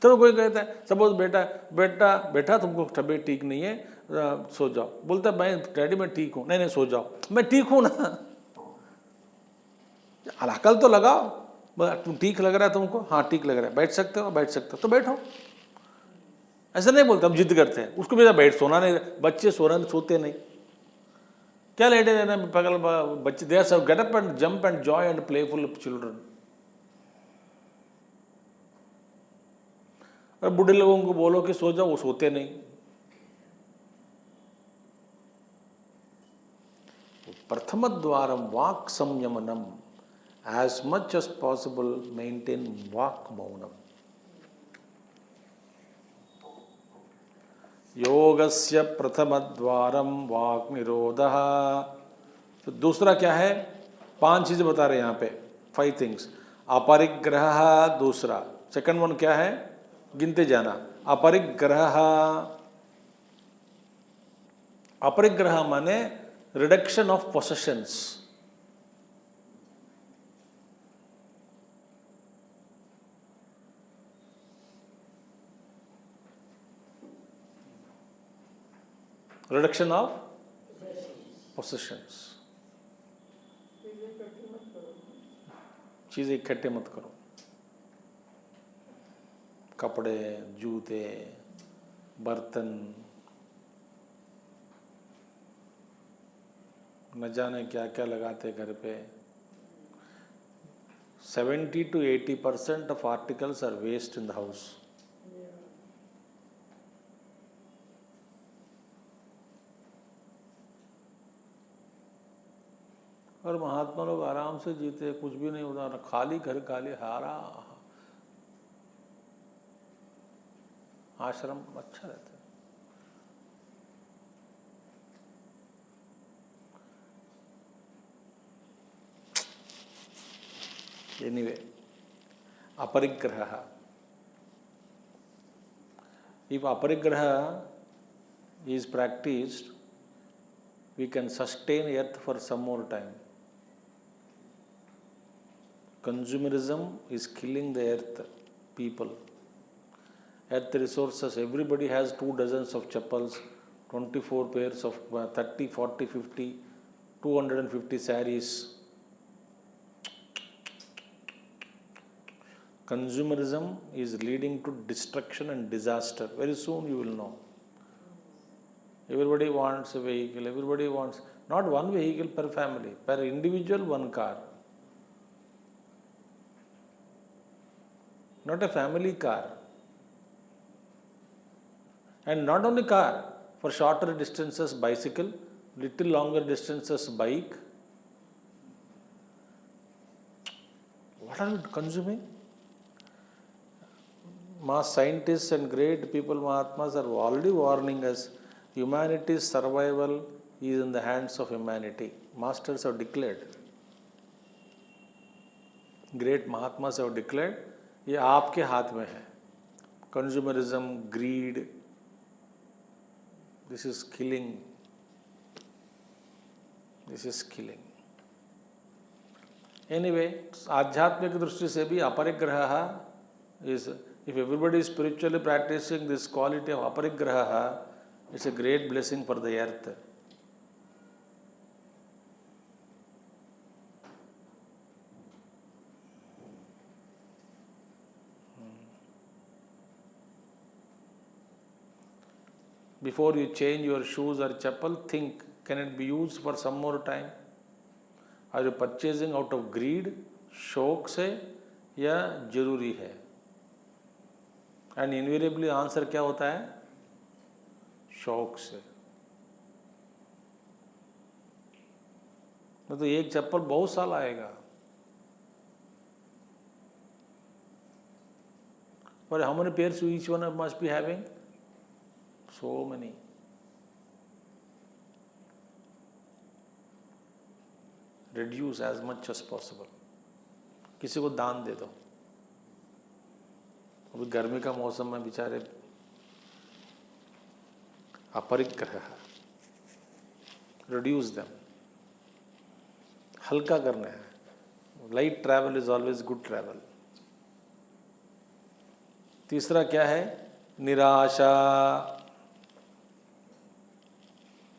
तो कोई कहता है सपोज बेटा बेटा बेटा तुमको तबीयत ठीक नहीं है, सो जाओ। बोलता है मैं डैडी मैं ठीक हूँ। नहीं नहीं सो जाओ। मैं ठीक हूँ ना, अकल तो लगाओ। तुम ठीक लग रहा है तुमको, हाँ ठीक लग रहा है, बैठ सकते हो, बैठ सकते हो तो बैठो। ऐसा नहीं बोलते, हम जिद करते हैं उसको भी बैठ, सोना नहीं, बच्चे सोते नहीं, क्या लेटे रहना पगल बच्चे। दे आर सब get up and jump and Joy and playful children. और बूढ़े लोगों को बोलो कि सो जाओ, वो सोते नहीं। प्रथम द्वारम वाक् संयमनम, as much as possible maintain वाक् मौनम। योगस्य प्रथम द्वारम वाक् निरोधः। तो दूसरा क्या है, 5 चीजें बता रहे हैं यहाँ पे, 5 थिंग्स। अपरिग्रह दूसरा, सेकंड वन क्या है, गिनते जाना। अपरिग्रह, अपरिग्रह माने reduction of possessions. Reduction of possessions. चीजें इकट्ठे मत करो, कपड़े, जूते, बर्तन, न जाने क्या क्या लगाते घर पे। 70 to 80% of articles are waste in the house. और महात्मा लोग आराम से जीते, कुछ भी नहीं होता, खाली घर, खाली हारा। आश्रम अच्छा रहता है। Anyway, aparigraha. If aparigraha is practiced, we can sustain earth for some more time. Consumerism is killing the earth, people. Earth resources, everybody has 2 dozens of chappals, 24 pairs of 30, 40, 50, 250 sarees. Consumerism is leading to destruction and disaster. Very soon you will know. Everybody wants a vehicle, everybody wants, not one vehicle per family, per individual 1 car. Not a family car. And not only car, for shorter distances bicycle, little longer distances bike. What are you consuming? Mass scientists and great people, Mahatmas, are already warning us. Humanity's survival is in the hands of humanity. Masters have declared. Great mahatma से declared, ये आपके हाथ में है। Consumerism, greed, this is killing, this is killing. Anyway, आध्यात्मिक दृष्टि से भी अपरिग्रह is, if everybody is spiritually practising this quality of aparigraha, it's a great blessing for the earth. Before you change your shoes or chappal, think, can it be used for some more time? Are you purchasing out of greed, शौक से, या जरूरी है? And invariably answer क्या होता है? शौक से। तो एक चप्पल बहुत साल आएगा, पर how many pairs each one must be having? So many. Reduce as much as possible. किसी को दान दे दो। अभी गर्मी का मौसम में बेचारे अपरिग्रह, reduce them, हल्का करना है। Light travel is always good travel. तीसरा क्या है? निराशा।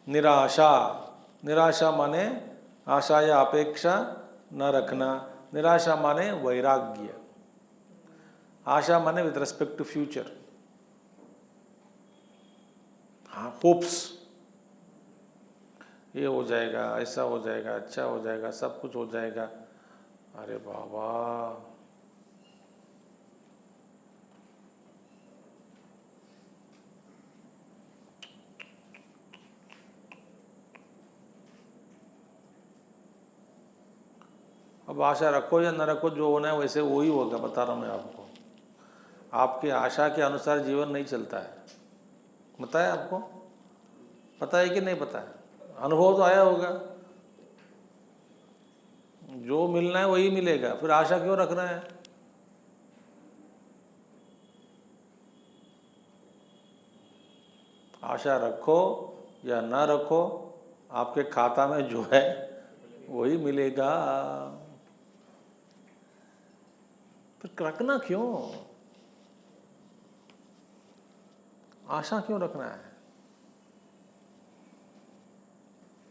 निराशा, निराशा माने आशा या अपेक्षा न रखना। निराशा माने वैराग्य। आशा माने विद रेस्पेक्ट टू फ्यूचर, हाँ, होप्स, ये हो जाएगा, ऐसा हो जाएगा, अच्छा हो जाएगा, सब कुछ हो जाएगा। अरे बाबा, अब आशा रखो या न रखो, जो होना है वैसे वो ही होगा। बता रहा हूँ मैं आपको, आपकी आशा के अनुसार जीवन नहीं चलता है। पता है आपको? पता है कि नहीं पता है? अनुभव तो आया होगा। जो मिलना है वही मिलेगा, फिर आशा क्यों रखना है? आशा रखो या ना रखो, आपके खाता में जो है वही मिलेगा। फिर रखना क्यों? आशा क्यों रखना है?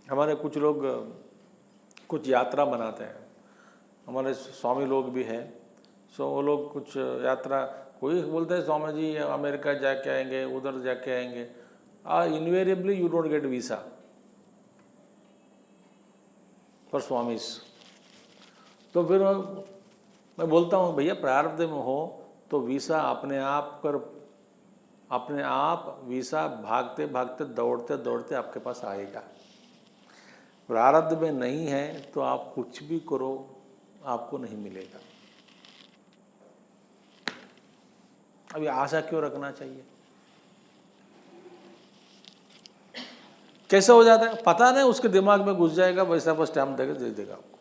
हमारे कुछ लोग कुछ यात्रा बनाते हैं, हमारे स्वामी लोग भी हैं। सो वो लोग कुछ यात्रा, कोई बोलते हैं स्वामी जी अमेरिका जाके आएंगे, उधर जाके आएंगे। Invariably you don't get visa for swamis. तो फिर मैं बोलता हूँ भैया प्रारब्ध में हो तो वीसा अपने आप वीसा भागते भागते दौड़ते दौड़ते आपके पास आएगा। प्रारब्ध में नहीं है तो आप कुछ भी करो आपको नहीं मिलेगा। अभी आशा क्यों रखना चाहिए? कैसे हो जाता है पता नहीं, उसके दिमाग में घुस जाएगा, वैसा बस स्टैम्प देगा, दे देगा आपको।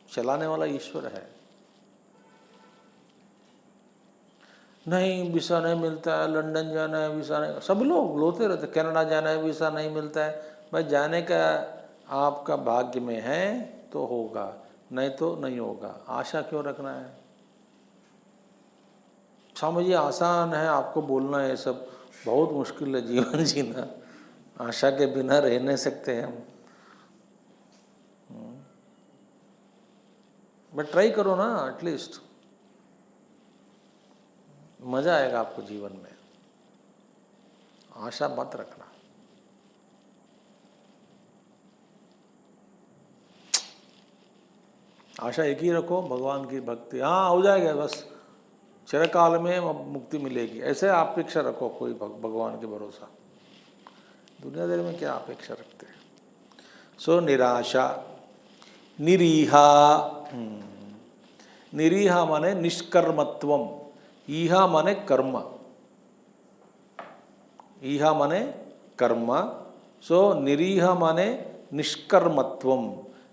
चलाने वाला ईश्वर है। नहीं वीसा नहीं मिलता है, लंदन जाना है वीसा नहीं, सब लोग लोते रहते, कनाडा जाना है वीसा नहीं मिलता है। भाई जाने का आपका भाग्य में है तो होगा, नहीं तो नहीं होगा। आशा क्यों रखना है? समझिए आसान है आपको बोलना, ये सब बहुत मुश्किल है जीवन जीना। आशा के बिना रह नहीं सकते हैं हम। बट ट्राई करो ना, एटलीस्ट मजा आएगा आपको जीवन में। आशा मत रखना। आशा एक ही रखो, भगवान की भक्ति, हाँ हो जाएगा बस, चिरकाल में मुक्ति मिलेगी, ऐसे अपेक्षा रखो। कोई भगवान के भरोसा, दुनियादारी में क्या अपेक्षा रखते हैं? सो निराशा। निरीहा, निरीहा माने निष्कर्मत्वम, ईहा माने कर्म, ईहा माने कर्म। सो निरीहा माने निष्कर्मत्वम।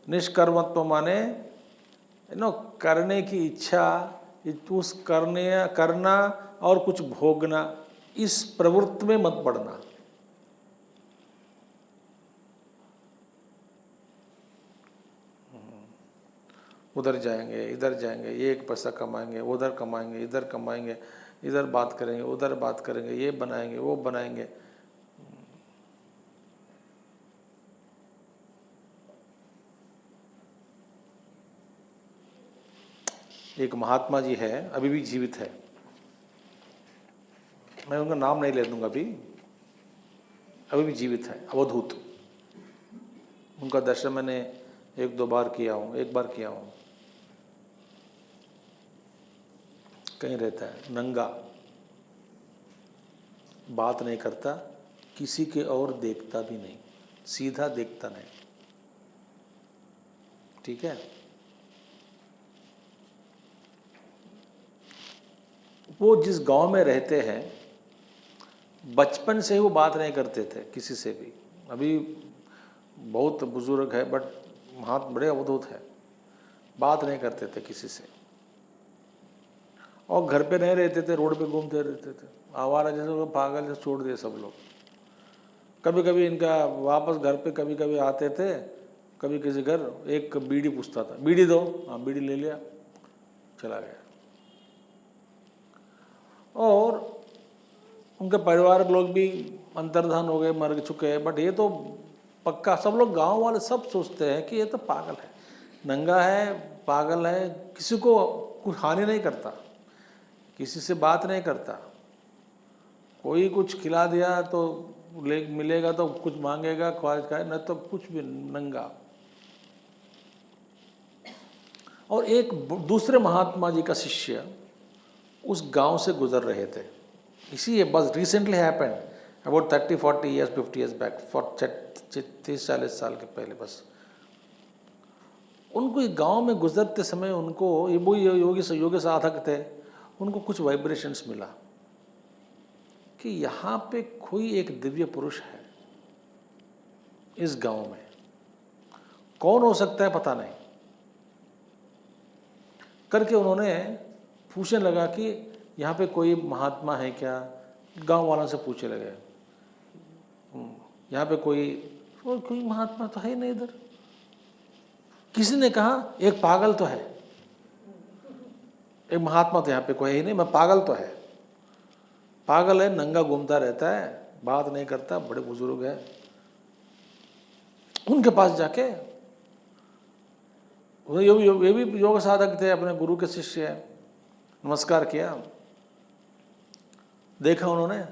निष्कर्मत्व माने करने की इच्छा, उस करना और कुछ भोगना, इस प्रवृत्ति में मत पड़ना। उधर जाएंगे, इधर जाएंगे, ये एक पैसा कमाएंगे, उधर कमाएंगे, इधर कमाएंगे, इधर बात करेंगे, उधर बात करेंगे, ये बनाएंगे, वो बनाएंगे। एक महात्मा जी है, अभी भी जीवित है, मैं उनका नाम नहीं ले दूंगा अभी भी जीवित है, अवधूत। उनका दर्शन मैंने एक बार किया हूँ। कहीं रहता है, नंगा, बात नहीं करता, किसी के और देखता भी नहीं, सीधा देखता नहीं, ठीक है। वो जिस गांव में रहते हैं, बचपन से ही वो बात नहीं करते थे किसी से भी। अभी बहुत बुजुर्ग है, बट हाथ बड़े अवधूत है, बात नहीं करते थे किसी से, और घर पे नहीं रहते थे, रोड पे घूमते रहते थे, आवारा जैसे लोग, पागल जैसे छोड़ दिए सब लोग। कभी कभी इनका वापस घर पे कभी कभी आते थे, कभी किसी घर, एक बीड़ी पूछता था, बीड़ी दो, हाँ बीड़ी ले लिया, चला गया। और उनके परिवार के लोग भी अंतर्धान हो गए, मर चुके हैं, बट ये तो पक्का सब लोग, गांव वाले सब सोचते हैं कि ये तो पागल है, नंगा है, पागल है, किसी को कुछ हानि नहीं करता, किसी से बात नहीं करता, कोई कुछ खिला दिया तो मिलेगा तो कुछ मांगेगा, ख्वाहिश खाए, न तो कुछ भी, नंगा। और एक दूसरे महात्मा जी का शिष्य उस गांव से गुजर रहे थे, इसी बस recently happened about 30-40 years 50 years back, 30-40 साल के पहले। बस उनको गांव में गुजरते समय उनको, ये वो योगी साधक थे, उनको कुछ वाइब्रेशंस मिला कि यहाँ पे कोई एक दिव्य पुरुष है इस गांव में। कौन हो सकता है पता नहीं, करके उन्होंने पूछने लगा कि यहाँ पे कोई महात्मा है क्या। गांव वालों से पूछने लगे, यहाँ पे कोई महात्मा तो है नहीं इधर। किसी ने कहा एक पागल तो है, एक महात्मा तो यहाँ पे कोई है ही नहीं, मैं पागल तो है। पागल है, नंगा घूमता रहता है, बात नहीं करता, बड़े बुजुर्ग है। उनके पास जाके, ये भी योग साधक थे, अपने गुरु के शिष्य है, नमस्कार किया। देखा उन्होंने,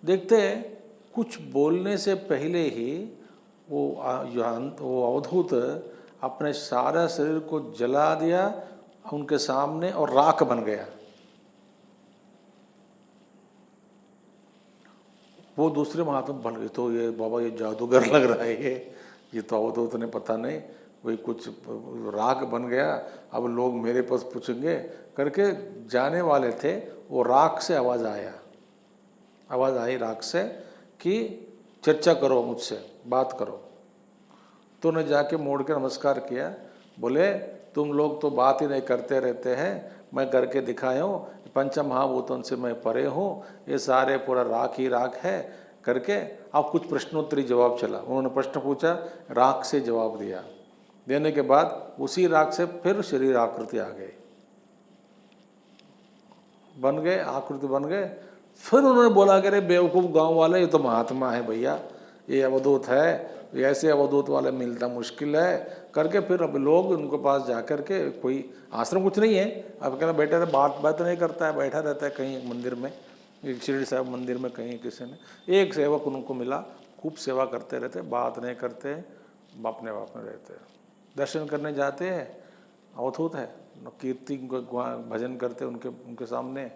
देखते कुछ बोलने से पहले ही वो अवधूत अपने सारा शरीर को जला दिया उनके सामने और राख बन गया। वो दूसरे महात्मा बन गए, तो ये बाबा ये जादूगर लग रहा है, ये तो अवधूत ने पता नहीं वही कुछ राख बन गया, अब लोग मेरे पास पूछेंगे करके जाने वाले थे। वो राख से आवाज़ आई राख से कि चर्चा करो मुझसे, बात करो। तो उन्हें जाके मोड़ के नमस्कार किया, बोले तुम लोग तो बात ही नहीं करते रहते हैं, मैं करके दिखाया हूँ, पंच महाभूतों से मैं परे हूँ, ये सारे पूरा राख ही राख है करके। अब कुछ प्रश्नोत्तरी जवाब चला, उन्होंने प्रश्न पूछा, राख से जवाब दिया, देने के बाद उसी राख से फिर शरीर आकृति आ गई, बन गए, आकृति बन गए। फिर उन्होंने बोला कि अरे बेवकूफ़ गांव वाले, ये तो महात्मा है भैया, ये अवधूत है, ऐसे अवधूत वाले मिलता मुश्किल है करके। फिर अब लोग उनके पास जा कर के, कोई आश्रम कुछ नहीं है, अब कहना बैठे रहे, बात नहीं करता है, बैठा रहता है कहीं मंदिर में, शिरडी साहब मंदिर में कहीं किसी ने, एक सेवक उनको मिला, खूब सेवा करते रहते, बात नहीं करते, अपने बाप में रहते, दर्शन करने जाते हैं, अवधूत है, कीर्ति भजन करते उनके सामने,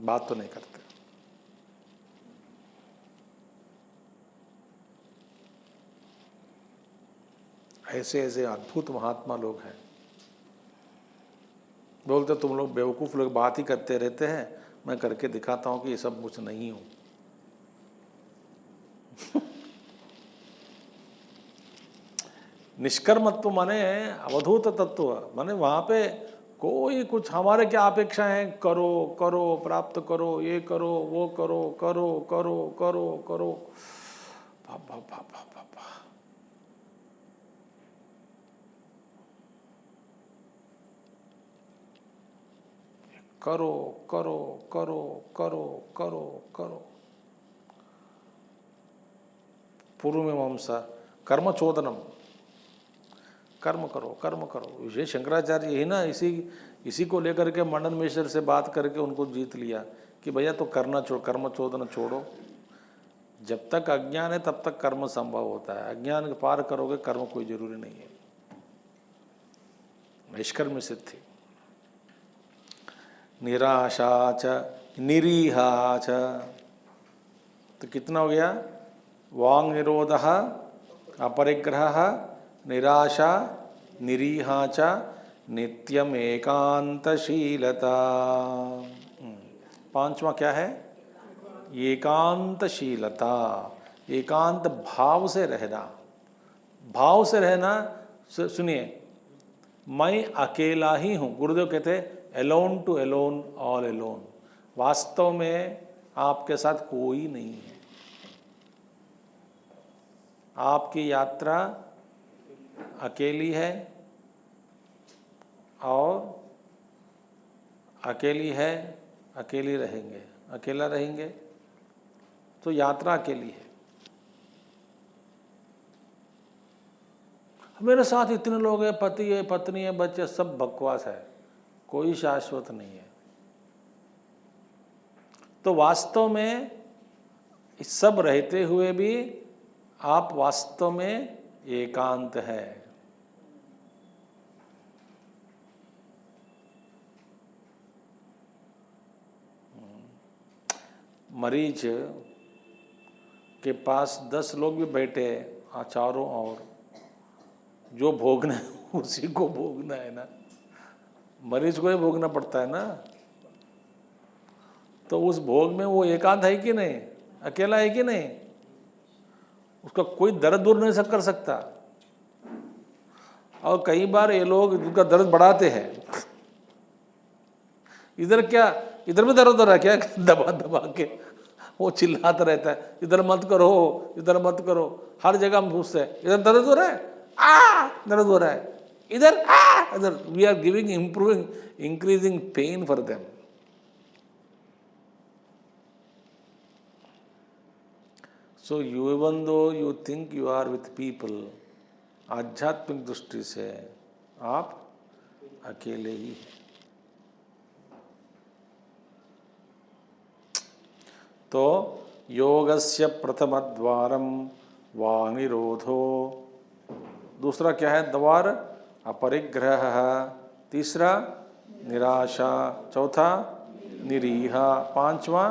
बात तो नहीं करते। ऐसे ऐसे अद्भुत महात्मा लोग हैं। बोलते तुम लोग बेवकूफ़ लोग बात ही करते रहते हैं, मैं करके दिखाता हूँ कि ये सब कुछ नहीं हूँ। निष्कर्मत्व माने अवधूत तत्व, माने वहाँ पे कोई कुछ हमारे क्या अपेक्षा है, करो करो प्राप्त करो, ये करो वो करो, करो करो करो करो, बाबा बाबा बाबा। करो करो करो करो करो करो। पूर्व मीमांसा कर्म चोदनम, कर्म करो कर्म करो। विशेष शंकराचार्य यही ना, इसी को लेकर के मंडन मिश्र से बात करके उनको जीत लिया कि भैया तो करना छोड़, कर्म चोदना छोड़ो। जब तक अज्ञान है तब तक कर्म संभव होता है, अज्ञान के पार करोगे कर्म कोई जरूरी नहीं है। निष्कर्म सिद्धि। निराशा च निरीहा च, तो कितना हो गया? वांग निरोधः, अपरिग्रह, निराशा, निरीहा च, नित्यम एकांतशीलता। पांचवा क्या है? एकांतशीलता, एकांत भाव से रहना। भाव से रहना, सुनिए, मैं अकेला ही हूँ। गुरुदेव कहते alone to alone all alone. वास्तव में आपके साथ कोई नहीं है। आपकी यात्रा अकेली है और अकेली है, अकेली रहेंगे, अकेला रहेंगे, तो यात्रा अकेली है। मेरे साथ इतने लोग हैं, पति है, पत्नी है, बच्चे, सब बकवास है, कोई शाश्वत नहीं है। तो वास्तव में सब रहते हुए भी आप वास्तव में एकांत है। मरीज के पास 10 लोग भी बैठे चारों ओर, जो भोगना है उसी को भोगना है ना, मरीज को ही भोगना पड़ता है ना। तो उस भोग में वो एकांत है कि नहीं, अकेला है कि नहीं, उसका कोई दर्द दूर नहीं कर सकता। और कई बार ये लोग उनका दर्द बढ़ाते हैं, इधर क्या, इधर में दर्द हो रहा है क्या, दबा दबा के वो चिल्लाता रहता है, इधर मत करो, इधर मत करो। हर जगह हम पूछते हैं, इधर दर्द हो रहा है, दर्द हो रहा है, इधर इधर। We are giving, improving, increasing pain for them. So even though you think you are with people, आध्यात्मिक दृष्टि से आप अकेले ही हैं। तो योगस्य प्रथम द्वारम वानिरोधो, दूसरा क्या है द्वार? अपरिग्रह, तीसरा निराशा, चौथा निरीहा, पांचवा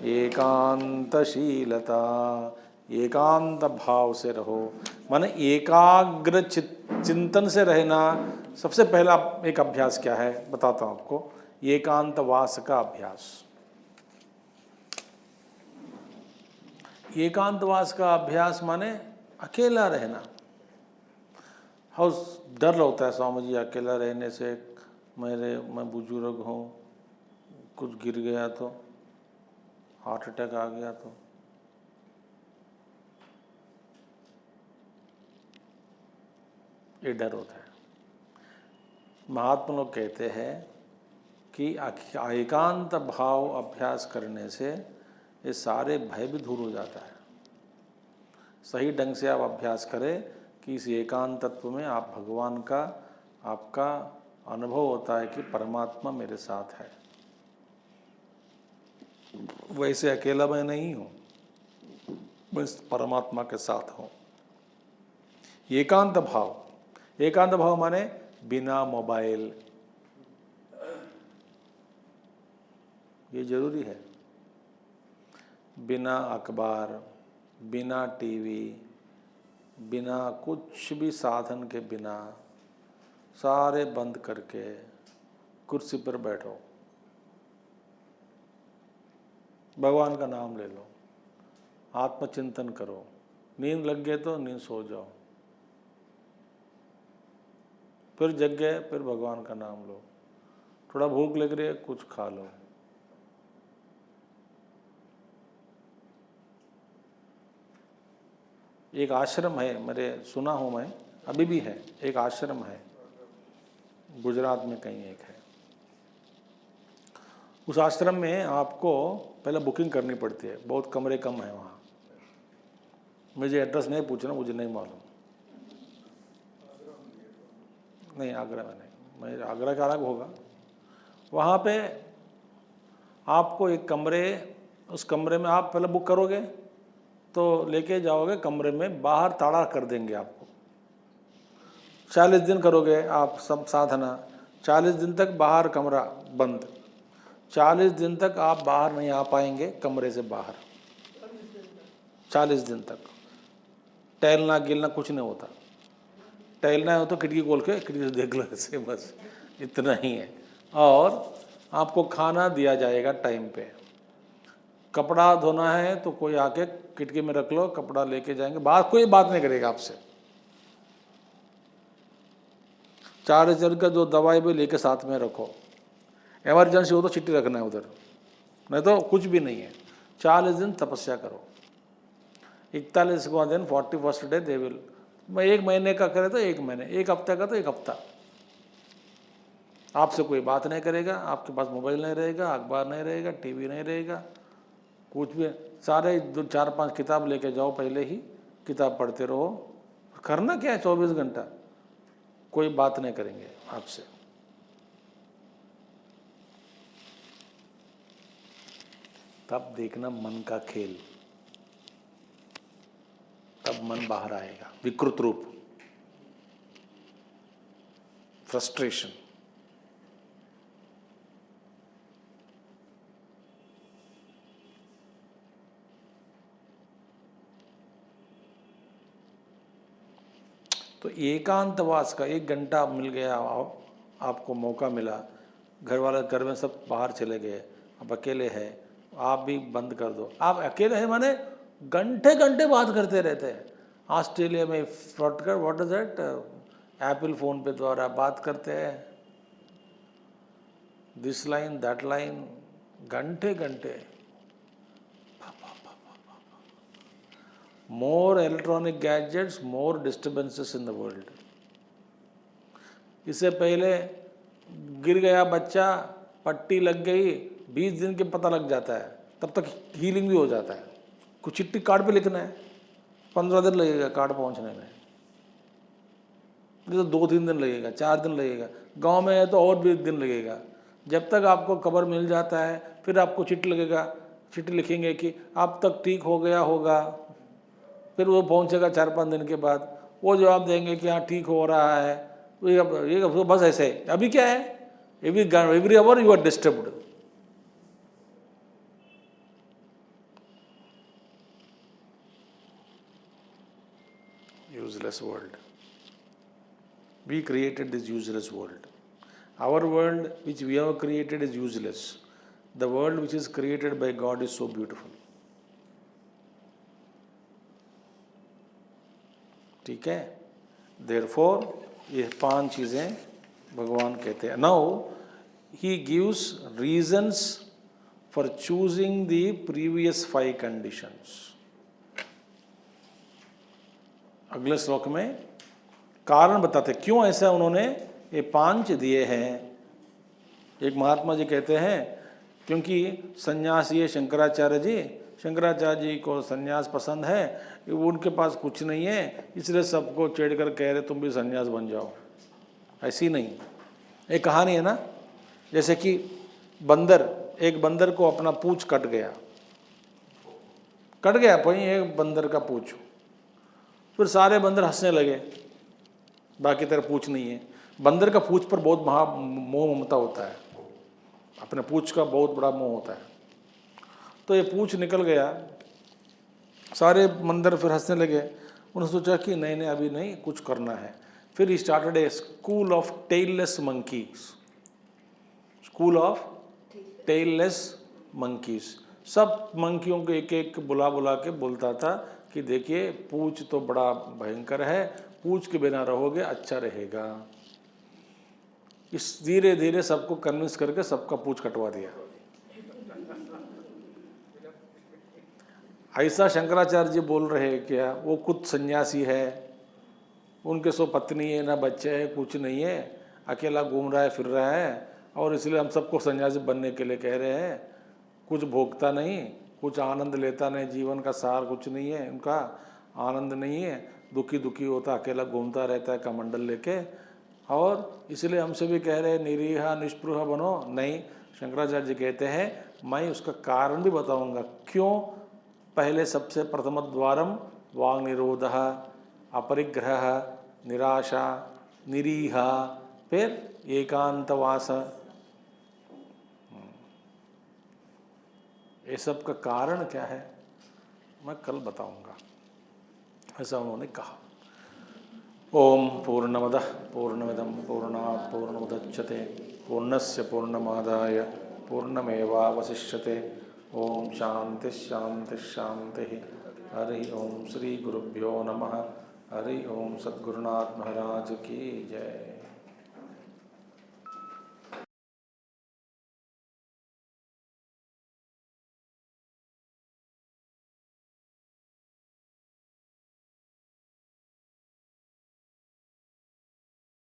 एकांतशीलता। एकांत भाव से रहो, माने एकाग्र चिंतन से रहना। सबसे पहला एक अभ्यास क्या है बताता हूँ आपको, एकांतवास का अभ्यास। एकांतवास का अभ्यास माने अकेला रहना। हाउस डर होता है स्वामी जी अकेला रहने से, मैं बुजुर्ग हूँ, कुछ गिर गया तो, हार्ट अटैक आ गया तो। ये डर होता है। महात्मा लोग कहते हैं कि एकांत भाव अभ्यास करने से ये सारे भय भी दूर हो जाता है। सही ढंग से आप अभ्यास करें कि इस एकांत तत्व में आप भगवान का, आपका अनुभव होता है कि परमात्मा मेरे साथ है। वैसे अकेला मैं नहीं हूँ, मैं परमात्मा के साथ हूँ। एकांत भाव, एकांत भाव माने बिना मोबाइल, ये जरूरी है। बिना अखबार, बिना टीवी, बिना कुछ भी साधन के बिना, सारे बंद करके कुर्सी पर बैठो, भगवान का नाम ले लो, आत्मचिंतन करो। नींद लग गए तो नींद सो जाओ, फिर जग गए, फिर भगवान का नाम लो। थोड़ा भूख लग रही है, कुछ खा लो। एक आश्रम है, मेरे सुना हूँ मैं, अभी भी है, एक आश्रम है गुजरात में कहीं एक है। उस आश्रम में आपको पहले बुकिंग करनी पड़ती है, बहुत कमरे कम है वहाँ। मुझे एड्रेस नहीं पूछना, मुझे नहीं मालूम। नहीं, आगरा में नहीं, मैं आगरा का अलग होगा। वहाँ पे आपको एक कमरे, उस कमरे में आप पहले बुक करोगे तो लेके जाओगे कमरे में, बाहर ताला कर देंगे आपको। 40 दिन करोगे आप सब साधना, 40 दिन तक बाहर कमरा बंद, 40 दिन तक आप बाहर नहीं आ पाएंगे कमरे से बाहर। 40 दिन तक टहलना गिलना कुछ नहीं होता। टहलना हो तो खिड़की खोल के खिड़की से देख लो ऐसे, बस इतना ही है। और आपको खाना दिया जाएगा टाइम पे। कपड़ा धोना है तो कोई आके खिड़की में रख लो, कपड़ा लेके जाएंगे, बात कोई बात नहीं करेगा आपसे। 40 दिन का जो दवाई भी लेके साथ में रखो, इमरजेंसी हो तो चिट्ठी रखना है उधर, नहीं तो कुछ भी नहीं है। 40 दिन तपस्या करो, 41वां दिन 41st डे दे विल। मैं 1 महीने का करे तो 1 महीने, 1 हफ्ते का तो 1 हफ्ता। आपसे कोई बात नहीं करेगा, आपके पास मोबाइल नहीं रहेगा, अखबार नहीं रहेगा, टीवी नहीं रहेगा, कुछ भी। सारे 4-5 किताब लेके जाओ, पहले ही किताब पढ़ते रहो। करना क्या है 24 घंटा, कोई बात नहीं करेंगे आपसे। तब देखना मन का खेल, तब मन बाहर आएगा, विकृत रूप, फ्रस्ट्रेशन। तो एकांतवास का 1 घंटा मिल गया, आपको मौका मिला, घर वाले घर में सब बाहर चले गए, अब अकेले हैं, आप भी बंद कर दो। आप अकेले हैं माने घंटे घंटे बात करते रहते हैं। ऑस्ट्रेलिया में फ्रॉडकर what is that, Apple phone पे द्वारा बात करते हैं, दिस लाइन दैट लाइन, घंटे घंटे। More electronic gadgets, more disturbances in the world. इससे पहले गिर गया बच्चा, पट्टी लग गई, 20 दिन के पता लग जाता है, तब तक हीलिंग भी हो जाता है। कुछ चिट्ठी कार्ड पे लिखना है, 15 दिन लगेगा कार्ड पहुंचने में, नहीं तो 2-3 दिन लगेगा, 4 दिन लगेगा। गांव में है तो और भी दिन लगेगा। जब तक आपको खबर मिल जाता है, फिर आपको चिट्ठी लगेगा, चिट्ठी लिखेंगे कि अब तक ठीक हो गया होगा, फिर वो पहुंचेगा 4-5 दिन के बाद, वो जवाब देंगे कि हाँ ठीक हो रहा है। ये बस ऐसे है। अभी क्या है, every hour you are disturbed. Useless world. We created this useless world. Our world which we have created is useless. The world which is created by God is so beautiful. ठीक है, Therefore ये 5 चीज़ें भगवान कहते हैं। Now he gives reasons for choosing the previous 5 conditions. अगले श्लोक में कारण बताते क्यों ऐसा उन्होंने ये 5 दिए हैं। एक महात्मा जी कहते हैं क्योंकि सन्यासी है शंकराचार्य जी, शंकराचार्य जी को सन्यास पसंद है, उनके पास कुछ नहीं है, इसलिए सबको छेड़ कर कह रहे तुम भी सन्यास बन जाओ। ऐसी नहीं, एक कहानी है ना, जैसे कि एक बंदर को अपना पूंछ कट गया वहीं एक बंदर का पूंछ, फिर सारे बंदर हंसने लगे, बाकी तरह पूंछ नहीं है। बंदर का पूंछ पर बहुत मोह ममता होता है, अपने पूंछ का बहुत बड़ा मोह होता है। तो ये पूंछ निकल गया, सारे बंदर फिर हंसने लगे। उन्होंने सोचा कि नहीं अभी नहीं, कुछ करना है। फिर he started A school of tailless monkeys, school of tailless monkeys. सब मंकियों को एक एक बुला के बोलता था कि देखिए पूंछ तो बड़ा भयंकर है, पूंछ के बिना रहोगे अच्छा रहेगा। इस धीरे धीरे सबको कन्विंस करके सबका पूछ कटवा दिया। ऐसा शंकराचार्य जी बोल रहे हैं क्या? वो खुद सन्यासी है, उनके सो पत्नी है, ना बच्चे है, कुछ नहीं है, अकेला घूम रहा है, फिर रहा है, और इसलिए हम सबको सन्यासी बनने के लिए कह रहे हैं। कुछ भोगता नहीं, कुछ आनंद लेता नहीं, जीवन का सार कुछ नहीं है, उनका आनंद नहीं है, दुखी दुखी होता, अकेला घूमता रहता है कमंडल लेके, और इसलिए हमसे भी कह रहे हैं निरीह निष्पृह बनो। नहीं, शंकराचार्य जी कहते हैं मैं उसका कारण भी बताऊंगा क्यों। पहले सबसे प्रथम द्वारम वांग निरोध, अपरिग्रह, निराशा, निरीह, फिर एकांतवास। ये सब का कारण क्या है मैं कल बताऊंगा, ऐसा उन्होंने कहा। ओम पूर्णमदः पूर्णमिदं पूर्णात् पूर्णमुदच्यते पूर्णस्य पूर्णमादाय पूर्णमेवावशिष्यते। ओम शांति शांति शांति। हरि ओम श्री गुरुभ्यो नमः। हरि ओम सद्गुरुनाथ महाराज की जय।